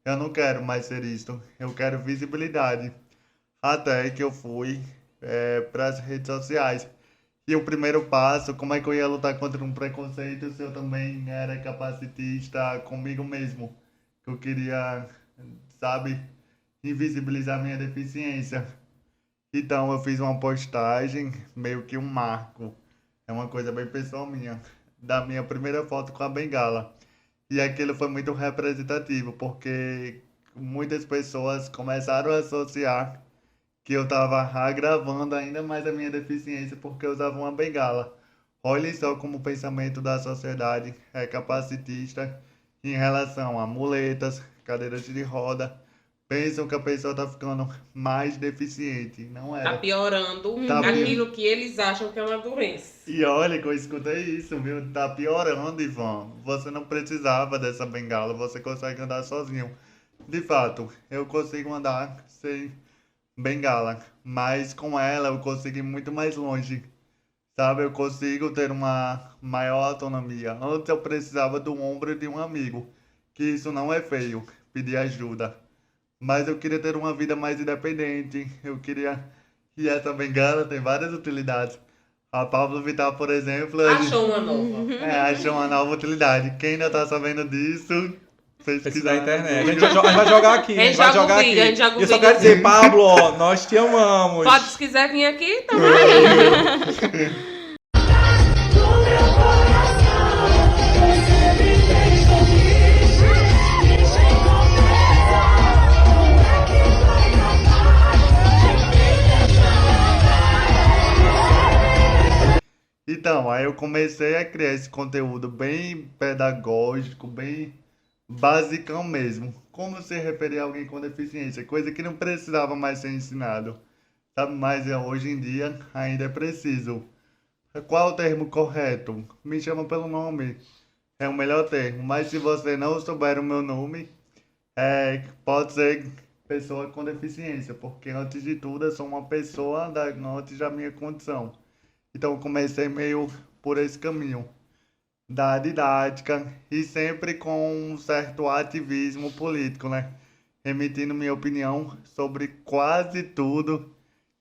Eu não quero mais ser isto. Eu quero visibilidade. Até que eu fui para as redes sociais. E o primeiro passo, como é que eu ia lutar contra um preconceito se eu também era capacitista comigo mesmo? que eu queria, sabe, invisibilizar minha deficiência. Então eu fiz uma postagem, meio que um marco, é uma coisa bem pessoal minha, da minha primeira foto com a bengala. E aquilo foi muito representativo, porque muitas pessoas começaram a associar que eu estava agravando ainda mais a minha deficiência porque eu usava uma bengala. Olhem só como o pensamento da sociedade é capacitista em relação a muletas, cadeiras de roda. Pensam que a pessoa está ficando mais deficiente. Não Tá era. piorando Tá aquilo que eles acham que é uma doença. E olha que eu escutei isso, viu? Tá piorando, Ivan. Você não precisava dessa bengala, você consegue andar sozinho. De fato, eu consigo andar sem bengala, mas com ela eu consigo ir muito mais longe. Sabe, eu consigo ter uma maior autonomia. Antes eu precisava do ombro de um amigo, que isso não é feio, pedir ajuda. Mas eu queria ter uma vida mais independente. Eu queria. E essa bengala tem várias utilidades. A Pablo Vittar, por exemplo, Achou uma nova. achou uma nova utilidade. Quem ainda tá sabendo disso, Pesquisar na pesquisar internet. A gente vai jogar aqui. A gente vai joga o jogar vídeo, aqui. a gente joga o E eu só vídeo. quero dizer, Pablo, ó, nós te amamos. Pode, se quiser vir aqui, tamo aí. Então, aí eu comecei a criar esse conteúdo bem pedagógico, bem basicão mesmo. Como se referir a alguém com deficiência, coisa que não precisava mais ser ensinado. Sabe, mas hoje em dia ainda é preciso. Qual o termo correto? Me chama pelo nome. É o melhor termo. Mas se você não souber o meu nome, pode ser pessoa com deficiência, porque antes de tudo eu sou uma pessoa antes da minha condição. Então eu comecei meio por esse caminho da didática e sempre com um certo ativismo político, né? Emitindo minha opinião sobre quase tudo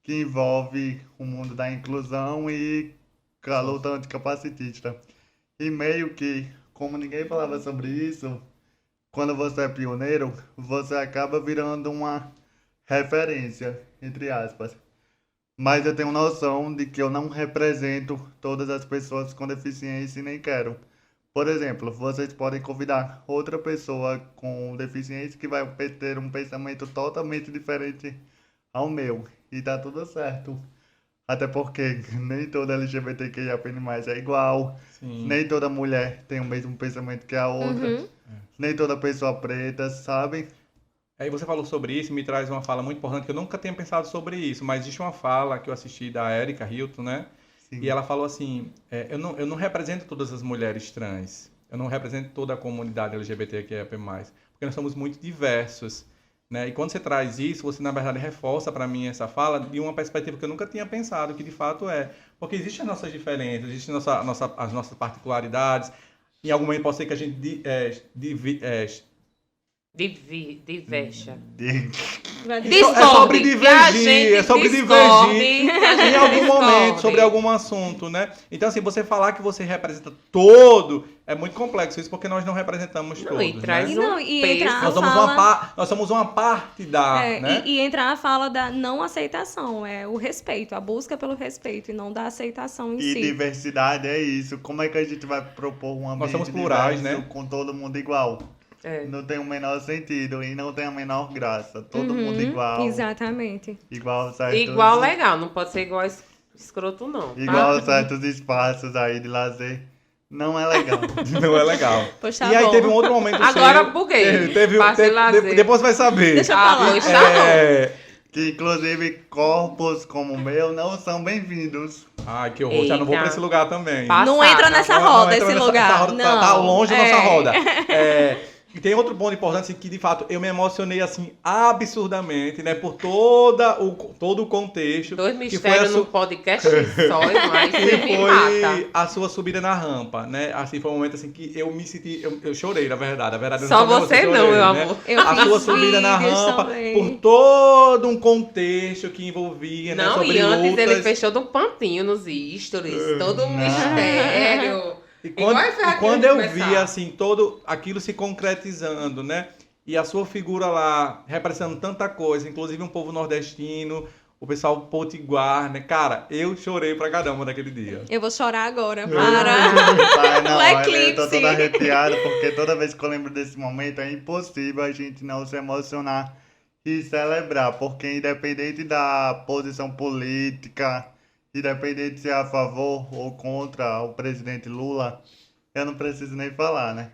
que envolve o mundo da inclusão e a luta anticapacitista. E meio que, como ninguém falava sobre isso, quando você é pioneiro, você acaba virando uma referência, entre aspas. Mas eu tenho noção de que eu não represento todas as pessoas com deficiência e nem quero. Por exemplo, vocês podem convidar outra pessoa com deficiência que vai ter um pensamento totalmente diferente ao meu. E tá tudo certo. Até porque nem toda LGBTQIA+ é igual. Sim. Nem toda mulher tem o mesmo pensamento que a outra. Nem toda pessoa preta, sabe? Aí você falou sobre isso, me traz uma fala muito importante, que eu nunca tinha pensado sobre isso, mas existe uma fala que eu assisti da Erika Hilton, né? Sim. E ela falou assim, eu não represento todas as mulheres trans, eu não represento toda a comunidade LGBTQIA+, porque nós somos muito diversos, né? E quando você traz isso, você na verdade reforça para mim essa fala de uma perspectiva que eu nunca tinha pensado, que de fato é. Porque existem as nossas diferenças, existem as nossas particularidades, em algum momento pode ser que a gente Diverja. É sobre divergir, é sobre divergir em algum momento, sobre algum algum assunto, né? Então, assim, você falar que você representa todo é muito complexo isso, porque nós não representamos todos, e traz né? E não, e peso. entrar a Nós somos uma parte da, né? e entrar a fala da não aceitação, é o respeito, a busca pelo respeito e não da aceitação em E si. diversidade é isso. Como é que a gente vai propor um ambiente somos plurais, diverso né? com todo mundo igual? É. Não tem o menor sentido e não tem a menor graça. Todo mundo igual. Exatamente. Igual certos, Igual legal, não pode ser igual escroto, não. Tá? igual certos espaços aí de lazer. Não é legal. Não é legal. Pois tá E aí bom. teve um outro momento Agora seu- buguei. Teve, Passei lazer. depois vai saber. Deixa eu falar. Pois tá bom. É... Que inclusive corpos como o meu não são bem-vindos. Ai, que horror. Já não vou pra esse lugar também. Passada. Não entra nessa Não, roda, entra esse nessa- lugar. essa roda não. tá longe da nossa É. roda. E tem outro ponto importante, assim, que de fato eu me emocionei assim absurdamente, né? Por todo o contexto. Dois que foi a mistérios sua- no podcast só, mas que você me foi mata. a sua subida na rampa, né? Assim, foi um momento assim que eu me senti. Eu chorei, na verdade. A verdade Só eu não você chorei, não, meu né? amor. Eu A fiz sua subida na vídeos rampa, também. por todo um contexto que envolvia, né? Não, Sobre e antes lutas. ele fechou de um pantinho nos stories, todo um Não. mistério. E Igual quando, foi aquele eu começar. vi, assim, todo aquilo se concretizando, né? e a sua figura lá representando tanta coisa, inclusive um povo nordestino, o pessoal potiguar, né? Cara, eu chorei pra caramba naquele dia. Eu vou chorar agora. Pai, não, O eu eclipse. tô todo arrepiado, porque toda vez que eu lembro desse momento é impossível a gente não se emocionar e celebrar, porque independente da posição política, independente se é a favor ou contra o presidente Lula, eu não preciso nem falar, né?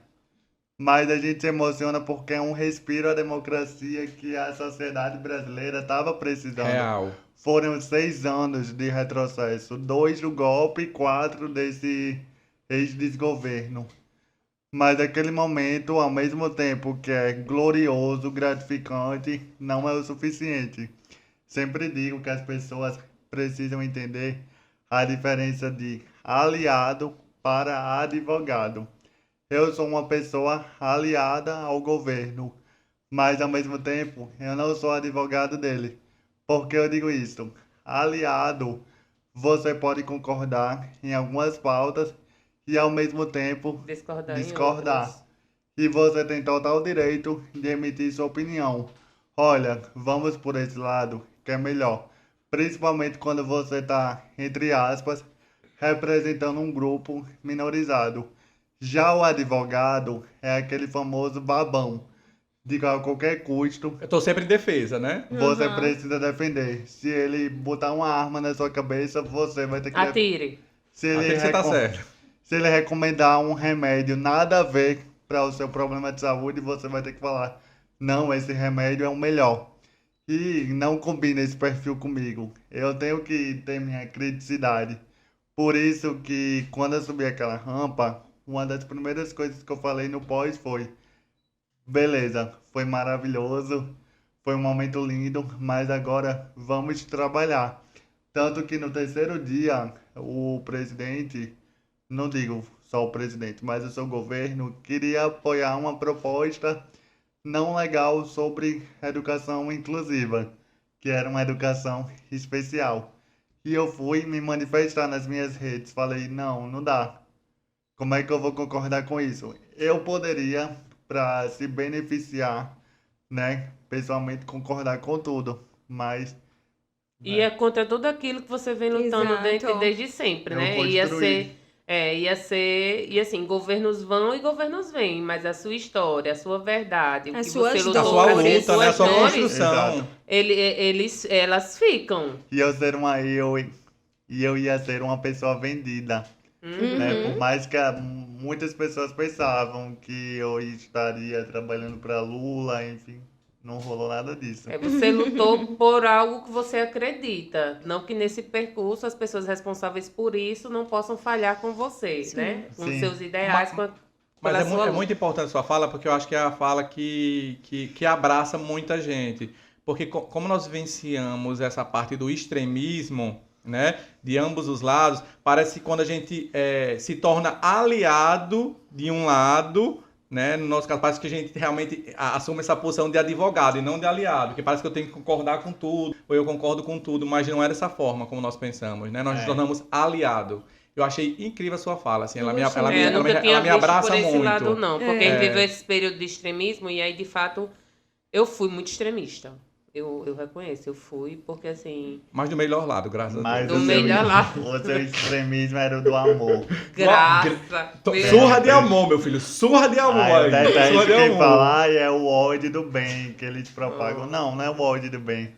Mas a gente se emociona porque é um respiro à democracia que a sociedade brasileira estava precisando. Real. Foram 6 anos de retrocesso, 2 do golpe e 4 desse ex-desgoverno. Mas aquele momento, ao mesmo tempo que é glorioso, gratificante, não é o suficiente. Sempre digo que as pessoas precisam entender a diferença de aliado para advogado. Eu sou uma pessoa aliada ao governo, mas ao mesmo tempo eu não sou advogado dele. Por que eu digo isso? Aliado, você pode concordar em algumas pautas e ao mesmo tempo Discordar. em discordar. outras. E você tem total direito de emitir sua opinião. Olha, vamos por esse lado, que é melhor. Principalmente quando você está, entre aspas, representando um grupo minorizado. Já o advogado é aquele famoso babão, de que a qualquer custo Eu tô sempre em defesa, né? você Uhum. precisa defender. Se ele botar uma arma na sua cabeça, você vai ter que Atire. Se Até ele, que você tá recom- certo. se ele recomendar um remédio nada a ver para o seu problema de saúde, você vai ter que falar: não, esse remédio é o melhor. E não combina esse perfil comigo. Eu tenho que ter minha criticidade. Por isso que quando eu subi aquela rampa, uma das primeiras coisas que eu falei no pós foi: beleza, foi maravilhoso, foi um momento lindo, mas agora vamos trabalhar. Tanto que no terceiro dia, o presidente, não digo só o presidente, mas o seu governo, queria apoiar uma proposta não legal sobre educação inclusiva, que era uma educação especial. E eu fui me manifestar nas minhas redes, falei: não, não dá. Como é que eu vou concordar com isso? Eu poderia, para se beneficiar, né, pessoalmente concordar com tudo, mas E é contra tudo aquilo que você vem lutando Exato. desde sempre, Eu né? construí. E assim, governos vão e governos vêm, mas a sua história, a sua verdade, o As que suas você A lutou sua pra dores. ser luta, né? A sua suas dores, construção. Exato. elas ficam. E eu ser uma eu ia ser uma pessoa vendida, né? Por mais que muitas pessoas pensavam que eu estaria trabalhando para Lula, enfim, não rolou nada disso. Você lutou por algo que você acredita. Não que nesse percurso as pessoas responsáveis por isso não possam falhar com você, né? Com Sim. seus ideais, Mas pela é, sua luta. muito importante a sua fala, porque eu acho que é a fala que abraça muita gente. Porque como nós vivenciamos essa parte do extremismo, né, de ambos os lados, parece que quando a gente se torna aliado de um lado, né, no nosso caso, parece que a gente realmente assume essa posição de advogado e não de aliado, que parece que eu tenho que concordar com tudo, ou eu concordo com tudo, mas não é dessa forma como nós pensamos, né? Nós nos tornamos aliado. Eu achei incrível a sua fala, assim, ela me Eu nunca tinha ela me visto abraça por esse muito. lado, não. Porque a É. gente viveu esse período de extremismo e aí, de fato, eu fui muito extremista. Eu reconheço, eu fui, porque assim, Mas do melhor lado, graças a Mas Deus. Do melhor lado. o seu extremismo era o do amor. graça. Surra de amor, meu filho. Surra de amor. Aí eu aí. detesto Surra de quem amor. falar é o ódio do bem que eles propagam. Não, não é o ódio do bem.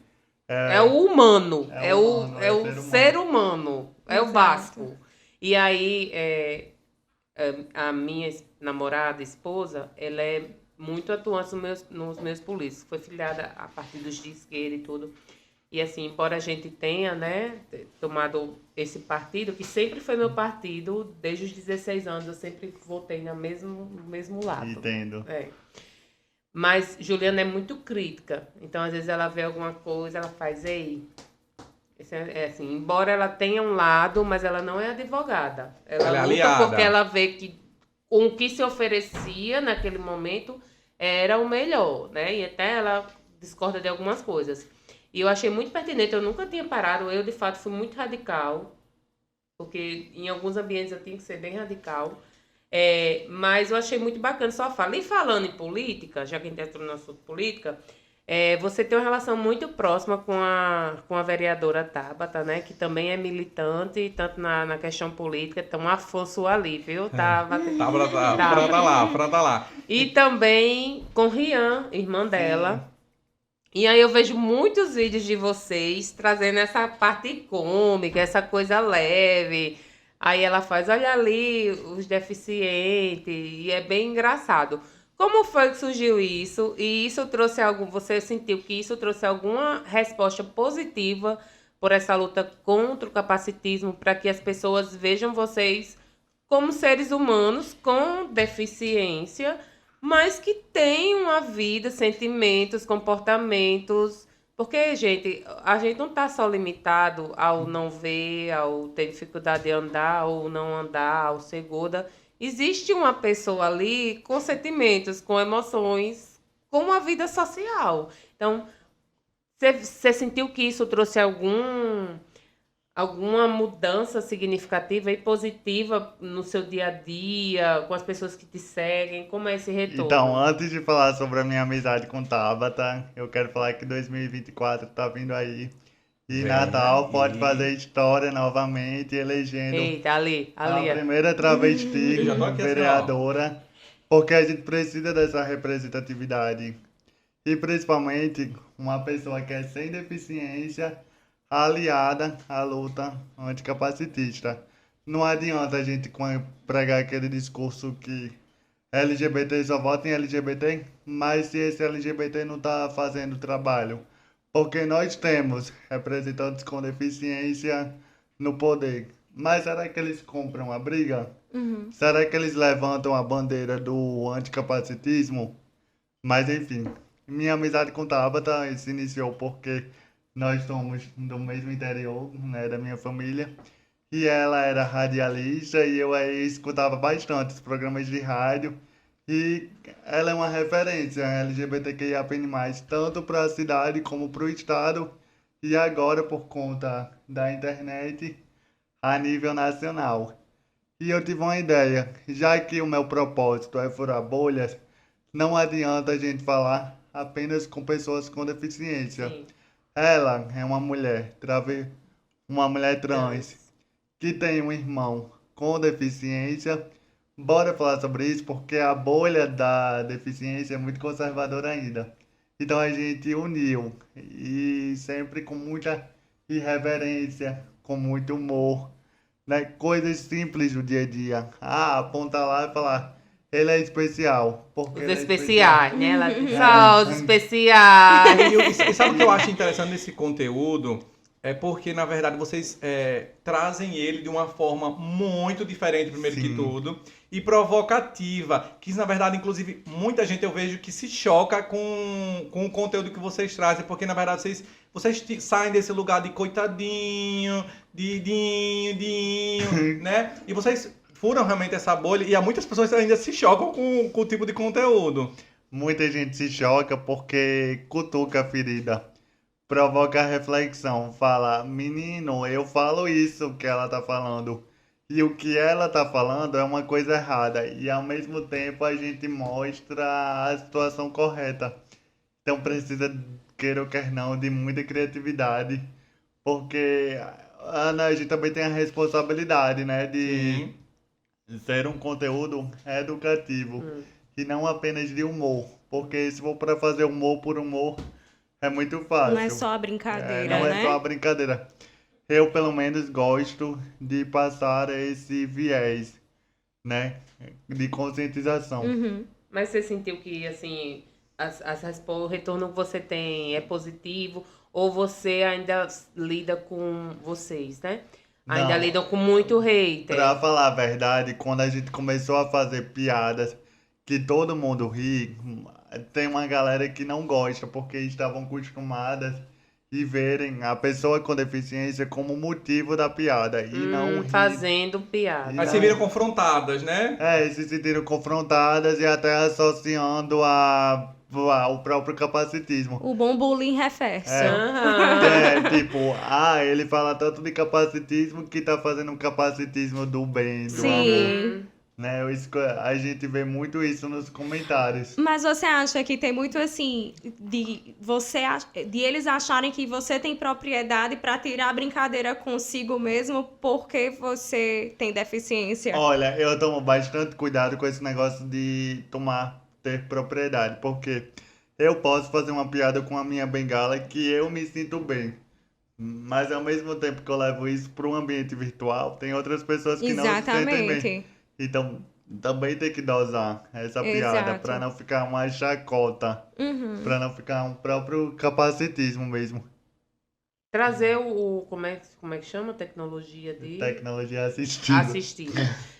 É o humano. É É o o, humano, é é o ser ser humano. É o Exato. básico. E aí, a minha namorada, esposa, ela é muito atuante nos meus políticos. Foi filiada a partidos de esquerda e tudo. E assim, embora a gente tenha, né, tomado esse partido, que sempre foi meu partido, desde os 16 anos, eu sempre votei no mesmo lado. Entendo. É. Mas Juliana é muito crítica. Então, às vezes, ela vê alguma coisa, ela faz, ei. É assim, embora ela tenha um lado, mas ela não é advogada. Ela Ela é luta aliada. porque ela vê que o que se oferecia naquele momento era o melhor, né? E até ela discorda de algumas coisas. E eu achei muito pertinente, eu nunca tinha parado, eu de fato fui muito radical, porque em alguns ambientes eu tinha que ser bem radical. Mas eu achei muito bacana sua fala. E falando em política, já que a gente entrou no assunto política, você tem uma relação muito próxima com a vereadora Tabata, né? Que também é militante, tanto na questão política. Então, uma força ali, viu? Tabata. Franta lá. E também com Rian, irmã dela. E aí eu vejo muitos vídeos de vocês trazendo essa parte cômica, essa coisa leve. Aí ela faz, olha ali, os deficientes, e é bem engraçado. Como foi que surgiu isso? E isso trouxe você sentiu que isso trouxe alguma resposta positiva por essa luta contra o capacitismo, para que as pessoas vejam vocês como seres humanos com deficiência, mas que têm uma vida, sentimentos, comportamentos. Porque, gente, a gente não está só limitado ao não ver, ao ter dificuldade de andar, ou não andar, ao ser gorda. Existe uma pessoa ali com sentimentos, com emoções, com uma vida social. Então, você sentiu que isso trouxe alguma mudança significativa e positiva no seu dia a dia, com as pessoas que te seguem? Como é esse retorno? Então, antes de falar sobre a minha amizade com Tabata, eu quero falar que 2024 tá vindo aí. E Natal pode fazer história novamente, elegendo Eita, ali. a primeira travesti Eu já tô aqui assim, vereadora, porque a gente precisa dessa representatividade. E principalmente uma pessoa que é sem deficiência, aliada à luta anticapacitista. Não adianta a gente pregar aquele discurso que LGBT só vota em LGBT, mas se esse LGBT não está fazendo trabalho. Porque nós temos representantes com deficiência no poder. Mas será que eles compram a briga? Será que eles levantam a bandeira do anticapacitismo? Mas enfim, minha amizade com Tabata se iniciou porque nós somos do mesmo interior, né, da minha família. E ela era radialista e eu aí escutava bastante os programas de rádio. E ela é uma referência LGBTQIAP+, tanto para a cidade como para o estado. E agora, por conta da internet, a nível nacional. E eu tive uma ideia, já que o meu propósito é furar bolhas, não adianta a gente falar apenas com pessoas com deficiência. Sim. Ela é uma mulher trans, que tem um irmão com deficiência. Bora falar sobre isso, porque a bolha da deficiência é muito conservadora ainda. Então a gente uniu, e sempre com muita irreverência, com muito humor, né? Coisas simples do dia a dia. Apontar lá e falar, ele é especial. Porque Os ele é especiais, né? Ela diz, só os especiais. E sabe o que eu acho interessante nesse conteúdo? É porque, na verdade, vocês trazem ele de uma forma muito diferente, primeiro que Sim. tudo, e provocativa. Que, na verdade, inclusive, muita gente eu vejo que se choca com o conteúdo que vocês trazem, porque, na verdade, vocês saem desse lugar de coitadinho, né? E vocês furam realmente essa bolha, e há muitas pessoas ainda se chocam com o tipo de conteúdo. Muita gente se choca porque cutuca a ferida. Provoca a reflexão, fala, menino, eu falo isso que ela tá falando. E o que ela tá falando é uma coisa errada. E ao mesmo tempo a gente mostra a situação correta. Então precisa, queira ou quer não, de muita criatividade. Porque a gente também tem a responsabilidade, né, de ser um conteúdo educativo. E não apenas de humor. Porque se for para fazer humor por humor, é muito fácil. Não é só a brincadeira, não né? é só a brincadeira. Eu, pelo menos, gosto de passar esse viés, né? De conscientização. Mas você sentiu que, assim, o retorno que você tem é positivo? Ou você ainda lida com vocês, né? Ainda Não. lidam com muito hater? Pra falar a verdade, quando a gente começou a fazer piadas que todo mundo ri, tem uma galera que não gosta, porque estavam acostumadas e verem a pessoa com deficiência como motivo da piada e não rir. Fazendo piada. Aí se viram confrontadas, né? Se sentiram confrontadas e até associando o próprio capacitismo. O bom bullying reverso. Tipo, ele fala tanto de capacitismo que tá fazendo um capacitismo do bem, do amor. Sim. né? A gente vê muito isso nos comentários. Mas você acha que tem muito assim de eles acharem que você tem propriedade para tirar a brincadeira consigo mesmo porque você tem deficiência? Olha, eu tomo bastante cuidado com esse negócio de ter propriedade, porque eu posso fazer uma piada com a minha bengala que eu me sinto bem. Mas ao mesmo tempo que eu levo isso para um ambiente virtual, tem outras pessoas que não se sentem bem. Exatamente. Então, também tem que dosar essa piada Exato. para não ficar uma chacota, Uhum. para não ficar um próprio capacitismo mesmo. Trazer como é que chama? Tecnologia de Tecnologia assistiva. assistir.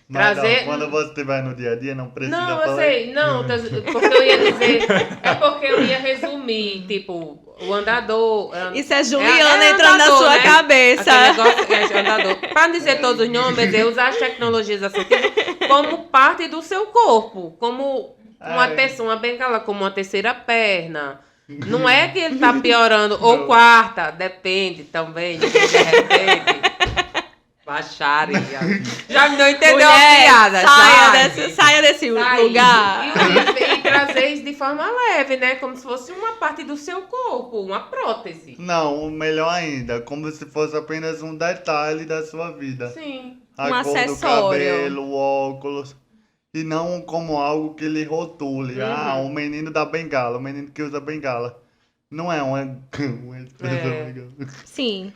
Mas Trazer. não, quando você estiver no dia a dia, não precisa Não, eu falar. sei. Não, porque eu ia dizer. É porque eu ia resumir, tipo, o andador. Isso é Juliana é entrando na andador, sua né? cabeça. Aquele negócio é andador. Pra não dizer todos os nomes, eu usar as tecnologias assistivas como parte do seu corpo. Como uma bengala, como uma terceira perna. Não é que ele tá piorando, ou quarta, depende também, de repente. Baixaria. Já não entendeu Mulher, a piada, saia desse Sai. lugar. E trazer isso de forma leve, né? Como se fosse uma parte do seu corpo, uma prótese. Não, melhor ainda, como se fosse apenas um detalhe da sua vida. Sim. A Um cor do acessório. cabelo, o óculos. E não como algo que lhe rotule. Ah, o menino da bengala, o menino que usa bengala. Não é uma É. Sim.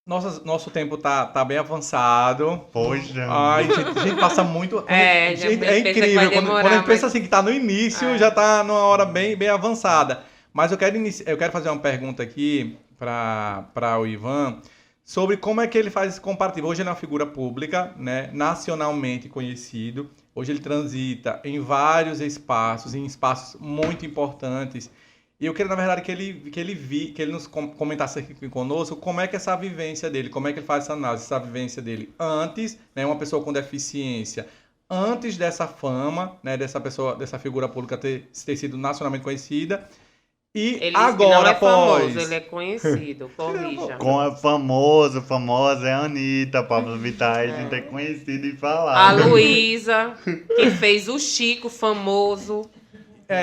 Nosso tempo tá bem avançado. Poxa. Ai, a gente passa muito. É, Gente, já é pensa que incrível. vai Quando demorar, a gente pensa mas- assim que tá no início, já tá numa hora bem avançada. Mas eu quero fazer uma pergunta aqui para o Ivan sobre como é que ele faz esse comparativo. Hoje ele é uma figura pública, né, nacionalmente conhecido. Hoje ele transita em vários espaços, em espaços muito importantes. E eu queria, na verdade, que ele nos comentasse aqui conosco como é que essa vivência dele, como é que ele faz essa análise, essa vivência dele antes, né, uma pessoa com deficiência, antes dessa fama, né, dessa figura pública ter sido nacionalmente conhecida, e Ele agora, não é após... famoso, ele é conhecido, corrija. Com a famosa é a Anitta, Pablo Vittar, a gente é conhecido e A falado. Luísa, que fez o Chico famoso.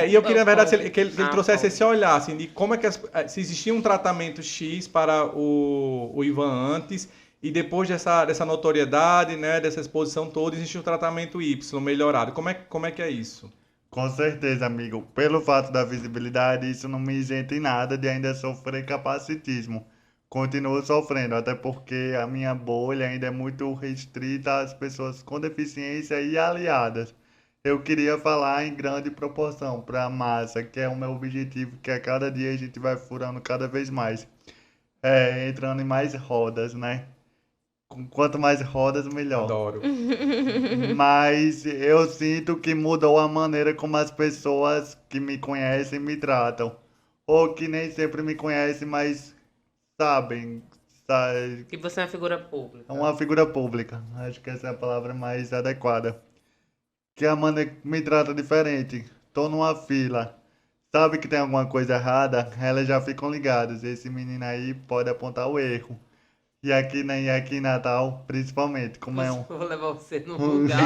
E eu queria, na verdade, que ele Ah, trouxesse bom. esse olhar, assim, de como é que se existia um tratamento X para o Ivan antes, e depois dessa notoriedade, né, dessa exposição toda, existe um tratamento Y melhorado. Como é que é isso? Com certeza, amigo. Pelo fato da visibilidade, isso não me isenta em nada de ainda sofrer capacitismo. Continuo sofrendo, até porque a minha bolha ainda é muito restrita às pessoas com deficiência e aliadas. Eu queria falar em grande proporção para a massa, que é o meu objetivo, que a cada dia a gente vai furando cada vez mais. Entrando em mais rodas, né? Quanto mais rodas, melhor. Adoro. Mas eu sinto que mudou a maneira como as pessoas que me conhecem me tratam. Ou que nem sempre me conhecem, mas sabem. Que você é uma figura pública. É uma figura pública. Acho que essa é a palavra mais adequada. Que a maneira que me trata diferente. Tô numa fila. Sabe que tem alguma coisa errada? Elas já ficam ligadas. Esse menino aí pode apontar o erro. E aqui em Natal, principalmente, como é um... Vou levar você num lugar.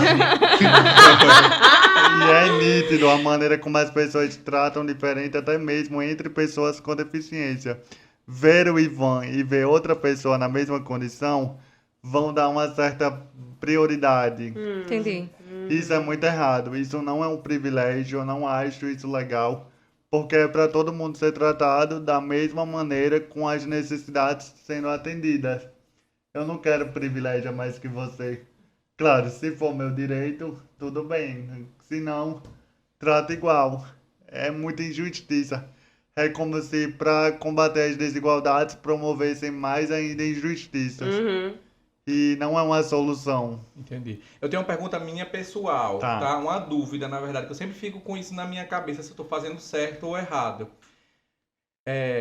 E é nítido a maneira como as pessoas tratam diferente, até mesmo entre pessoas com deficiência. Ver o Ivan e ver outra pessoa na mesma condição vão dar uma certa prioridade. Entendi. Isso é muito errado. Isso não é um privilégio. Eu não acho isso legal. Porque é para todo mundo ser tratado da mesma maneira, com as necessidades sendo atendidas. Eu não quero privilégio a mais que você. Claro, se for meu direito, tudo bem. Se não, trata igual. É muita injustiça. É como se, para combater as desigualdades, promovessem mais ainda injustiças. Uhum. E não é uma solução. Entendi. Eu tenho uma pergunta minha pessoal, Tá. tá? Uma dúvida, na verdade, que eu sempre fico com isso na minha cabeça, se eu tô fazendo certo ou errado.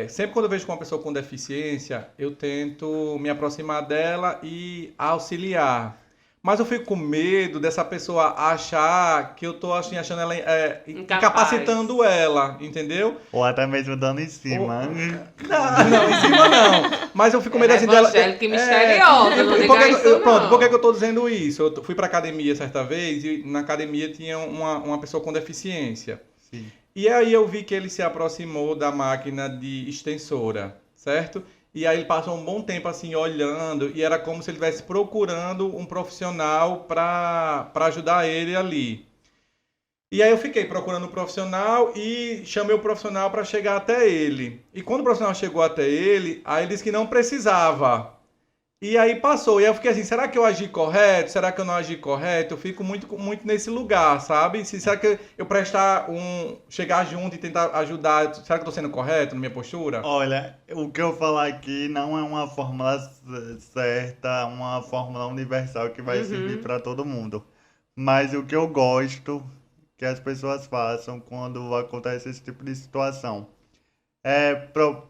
Sempre quando eu vejo uma pessoa com deficiência, eu tento me aproximar dela e auxiliar. Mas eu fico com medo dessa pessoa achar que eu tô assim, achando ela Incapaz. incapacitando ela, entendeu? Ou até mesmo dando em cima. Não, em cima não. Mas eu fico com medo assim dela. Evangélica e misteriosa, não diga isso Pronto, não. por que eu tô dizendo isso? Eu fui pra academia certa vez e na academia tinha uma pessoa com deficiência. Sim. E aí eu vi que ele se aproximou da máquina de extensora, certo? E aí ele passou um bom tempo assim olhando e era como se ele estivesse procurando um profissional para ajudar ele ali. E aí eu fiquei procurando um profissional e chamei o profissional para chegar até ele. E quando o profissional chegou até ele, aí ele disse que não precisava. E aí passou. E aí eu fiquei assim, será que eu agi correto? Será que eu não agi correto? Eu fico muito nesse lugar, sabe? Será que eu chegar junto e tentar ajudar, será que eu tô sendo correto na minha postura? Olha, o que eu falar aqui não é uma fórmula certa, uma fórmula universal que vai servir para todo mundo. Mas o que eu gosto que as pessoas façam quando acontece esse tipo de situação é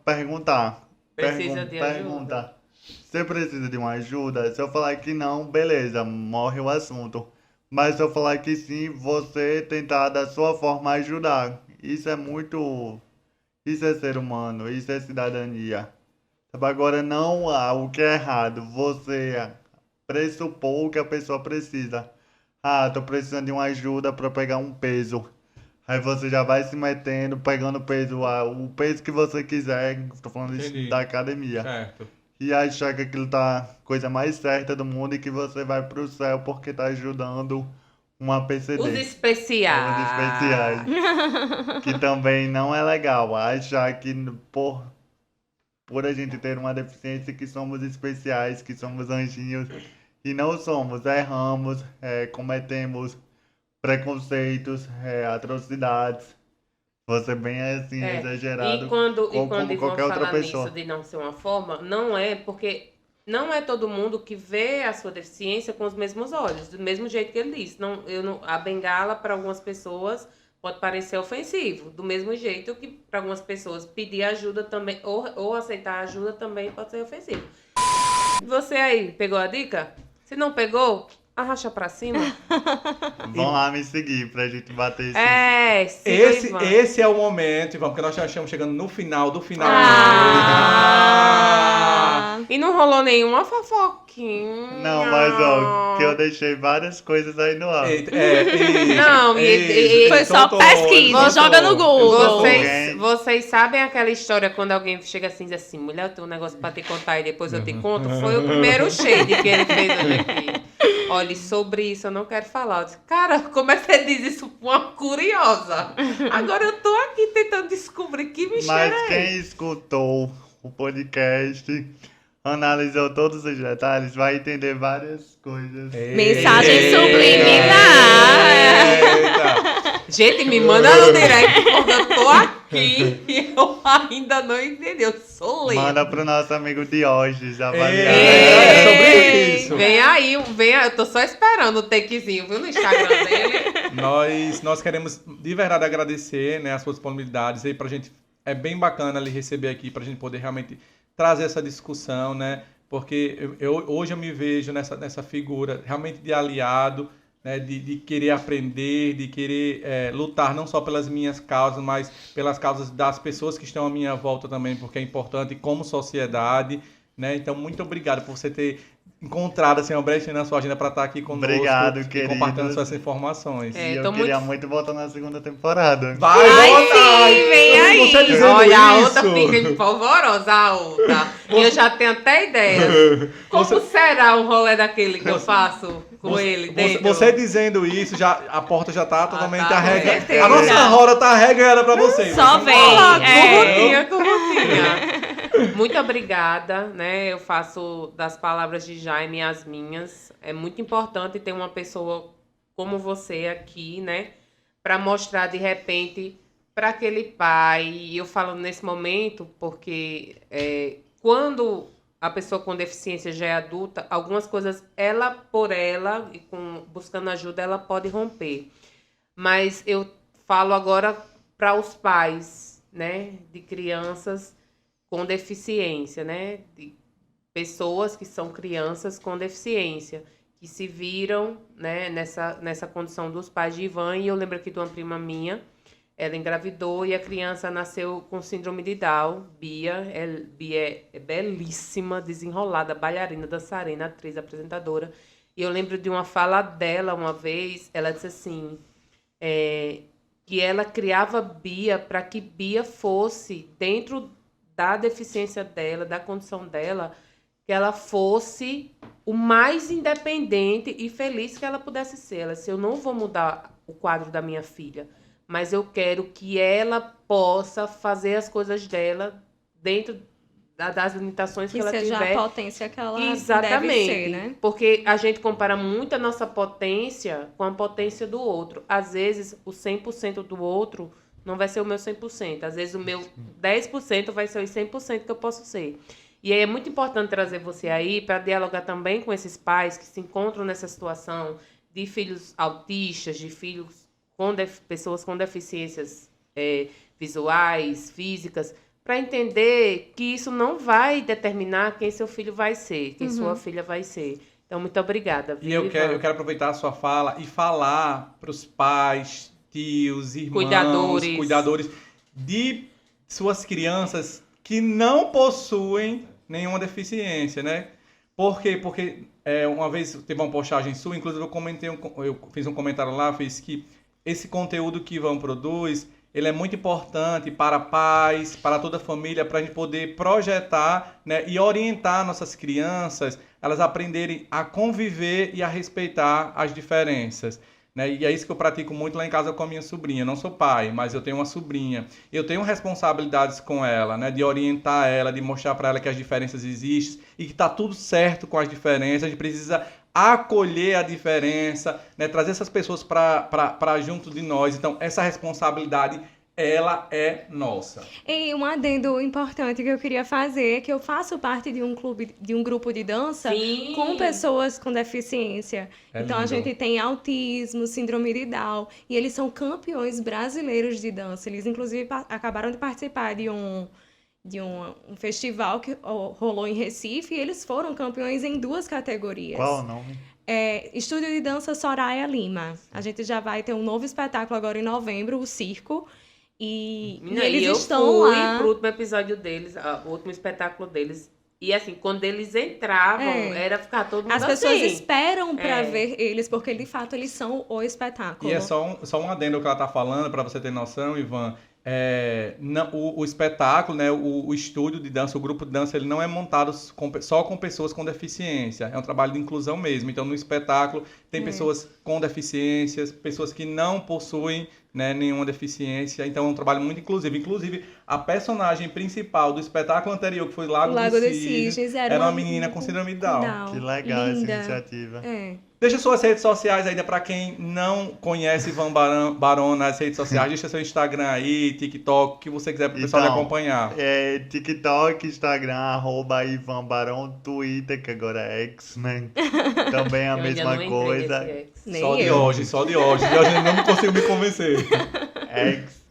perguntar. Precisa de ajuda? Perguntar. Você precisa de uma ajuda? Se eu falar que não, beleza, morre o assunto. Mas se eu falar que sim, você tentar da sua forma ajudar. Isso é muito. Isso é ser humano, isso é cidadania. Agora não há o que é errado. Você pressupor que a pessoa precisa. Ah, tô precisando de uma ajuda para pegar um peso. Aí você já vai se metendo, pegando peso, o peso que você quiser. Tô falando isso Entendi. da academia. Certo. E achar que aquilo tá coisa mais certa do mundo e que você vai pro céu porque tá ajudando uma PCD. Os especiais. Os especiais. Que também não é legal. Achar que por a gente ter uma deficiência que somos especiais, que somos anjinhos. E não somos. Erramos, cometemos preconceitos, atrocidades. Você bem assim, exagerado. E quando como Ivon qualquer outra fala pessoa. nisso de não ser uma forma, não é porque não é todo mundo que vê a sua deficiência com os mesmos olhos, do mesmo jeito que ele disse. A bengala para algumas pessoas pode parecer ofensivo, do mesmo jeito que para algumas pessoas pedir ajuda também ou aceitar ajuda também pode ser ofensivo. Você aí, pegou a dica? Se não pegou, arracha pra cima. Vão lá me seguir pra gente bater esse. Siga o Ivan. Esse é o momento, Ivan, porque nós já estamos chegando no final do final. E não rolou nenhuma fofoquinha. Não, mas ó, que eu deixei várias coisas aí no ar. Não, Foi só pesquisa, joga no Google. Vocês sabem aquela história quando alguém chega assim e diz assim, mulher, eu tenho um negócio pra te contar e depois eu te conto? Foi o primeiro shade que ele fez hoje aqui. Olha, sobre isso eu não quero falar. Eu disse, cara, como é que você diz isso pra uma curiosa? Agora eu tô aqui tentando descobrir que mistério Mas quem escutou o podcast, analisou todos os detalhes, vai entender várias coisas. Mensagem subliminar. Gente, me manda no direct porque eu tô aqui e eu ainda não entendi. Eu sou lenta. Manda pro nosso amigo Diógenes avaliar. É sobre isso. Vem aí, eu tô só esperando o takezinho, viu, no Instagram dele. Nós queremos de verdade agradecer, né, as suas disponibilidades aí pra gente. É bem bacana lhe receber aqui pra gente poder realmente trazer essa discussão, né? Porque hoje eu me vejo nessa figura realmente de aliado, né? De querer aprender, de querer lutar não só pelas minhas causas, mas pelas causas das pessoas que estão à minha volta também, porque é importante como sociedade, né? Então, muito obrigado por você ter encontrado assim, uma brecha na sua agenda para estar aqui conosco. Obrigado, e querido. compartilhando suas informações. É, E tô eu queria muito voltar na segunda temporada. Vai voltar! sim, vem aí. Você dizendo Olha, a isso, outra fica empolvorosa, a outra. E eu já tenho até ideia. Como será o rolê daquele que eu faço com ele dentro? Você dizendo isso, a porta já tá totalmente tá, arregada. com certeza. A nossa roda tá arregada pra vocês. Só vem. Currutinha. Muito obrigada, né? Eu faço das palavras de Jaime as minhas. É muito importante ter uma pessoa como você aqui, né? Para mostrar de repente para aquele pai. E eu falo nesse momento porque quando a pessoa com deficiência já é adulta, algumas coisas ela por ela e buscando ajuda ela pode romper. Mas eu falo agora para os pais, né? De crianças com deficiência, né? De pessoas que são crianças com deficiência, que se viram, né, nessa condição dos pais de Ivan. E eu lembro aqui de uma prima minha, ela engravidou e a criança nasceu com síndrome de Down, Bia. Bia é belíssima, desenrolada, bailarina, dançarina, atriz, apresentadora. E eu lembro de uma fala dela uma vez, ela disse assim, que ela criava Bia para que Bia fosse, dentro da deficiência dela, da condição dela, que ela fosse o mais independente e feliz que ela pudesse ser. Ela disse, eu não vou mudar o quadro da minha filha, mas eu quero que ela possa fazer as coisas dela dentro das limitações que ela tiver. Que seja a potência que ela Exatamente, deve ser, né? Porque a gente compara muito a nossa potência com a potência do outro. Às vezes, o 100% do outro não vai ser o meu 100%. Às vezes, o meu 10% vai ser os 100% que eu posso ser. E aí é muito importante trazer você aí para dialogar também com esses pais que se encontram nessa situação de filhos autistas, de filhos com pessoas com deficiências visuais, físicas, para entender que isso não vai determinar quem seu filho vai ser, quem sua filha vai ser. Então, muito obrigada. E eu quero aproveitar a sua fala e falar para os pais, tios, irmãos, cuidadores de suas crianças que não possuem nenhuma deficiência, né? Por quê? Porque uma vez teve uma postagem sua, inclusive eu fiz um comentário lá, fiz que esse conteúdo que Ivan produz, ele é muito importante para pais, para toda a família, para a gente poder projetar, né, e orientar nossas crianças, elas aprenderem a conviver e a respeitar as diferenças. Né? E é isso que eu pratico muito lá em casa com a minha sobrinha. Eu não sou pai, mas eu tenho uma sobrinha. Eu tenho responsabilidades com ela, né? De orientar ela, de mostrar para ela que as diferenças existem e que está tudo certo com as diferenças. A gente precisa acolher a diferença, né? Trazer essas pessoas para junto de nós. Então, essa responsabilidade, ela é nossa. E um adendo importante que eu queria fazer é que eu faço parte de um grupo de dança Sim. com pessoas com deficiência. Então, lindo. a gente tem autismo, síndrome de Down, e eles são campeões brasileiros de dança. Eles, inclusive, acabaram de participar de um festival que rolou em Recife, e eles foram campeões em 2 categorias. Qual o nome? Estúdio de Dança Soraya Lima. A gente já vai ter um novo espetáculo agora em novembro, o Circo. E eles estão lá. Eu fui pro último episódio deles, o último espetáculo deles. E assim, quando eles entravam, era ficar todo mundo As assim. pessoas esperam pra ver eles, porque de fato eles são o espetáculo. E é só um adendo que ela tá falando, para você ter noção, Ivan. O espetáculo, né, o estúdio de dança, o grupo de dança, ele não é montado só com pessoas com deficiência. É um trabalho de inclusão mesmo. Então, no espetáculo, tem pessoas com deficiências, pessoas que não possuem, né, nenhuma deficiência. Então, é um trabalho muito inclusivo. Inclusive, a personagem principal do espetáculo anterior, que foi Lago dos Cisnes, era uma menina com síndrome de Down. Que legal Linda. essa iniciativa. Deixa suas redes sociais ainda para quem não conhece Ivan Barão nas redes sociais. Deixa seu Instagram aí, TikTok, o que você quiser para o pessoal lhe acompanhar. TikTok, Instagram, @Ivan Barão, Twitter, que agora é X, né? Também a Eu ainda mesma não entrei coisa. nesse ex. Nem Só de eu. hoje. De hoje eu não consigo me convencer. X.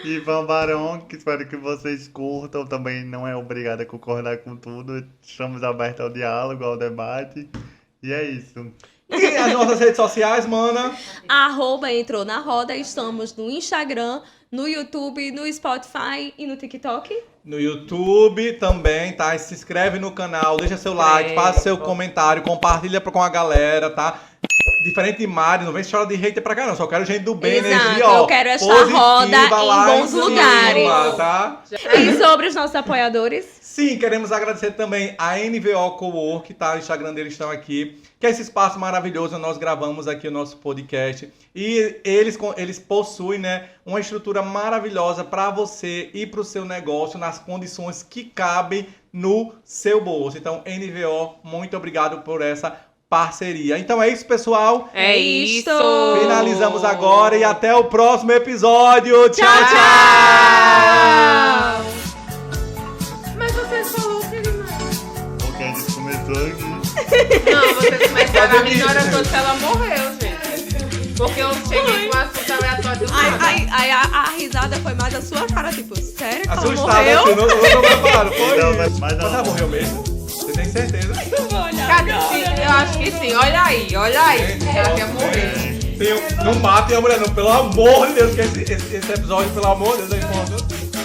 Ivan Barão, que espero que vocês curtam. Também não é obrigado a concordar com tudo. Estamos abertos ao diálogo, ao debate. E é isso. E as nossas redes sociais, mana? @entrou na roda. Estamos no Instagram, no YouTube, no Spotify e no TikTok. No YouTube também, tá? Se inscreve no canal, deixa seu like, faça seu comentário, compartilha com a galera, tá? Diferente de Mari, não vem chorar de hater pra cá não, só quero gente do bem, Exato, energia, ó. eu quero esta positiva roda lá em bons cima, lugares. tá? E sobre os nossos apoiadores? Sim, queremos agradecer também a NVO Cowork, tá? O Instagram deles estão aqui, que é esse espaço maravilhoso, nós gravamos aqui o nosso podcast. E eles possuem, né, uma estrutura maravilhosa para você e para o seu negócio nas condições que cabem no seu bolso. Então, NVO, muito obrigado por essa parceria. Então é isso, pessoal. É isso. Finalizamos agora e até o próximo episódio. Tchau, tchau! Mas você falou que ele não... Porque a gente começou aqui. Não, vocês começaram a rir na hora quando ela morreu, gente. Porque eu cheguei com um assunto aleatório do nada. Aí a risada foi mais a sua cara, tipo, sério que ela Assustada, morreu? assim, não preparo. Foi Não, isso. mas Mas ela morreu mesmo? Você tem certeza? Não vou olhar Cadê? agora. acho que sim. Olha aí. Ela quer morrer. Não matem a mulher, não. Pelo amor de Deus, que esse episódio, pelo amor de Deus, é importante.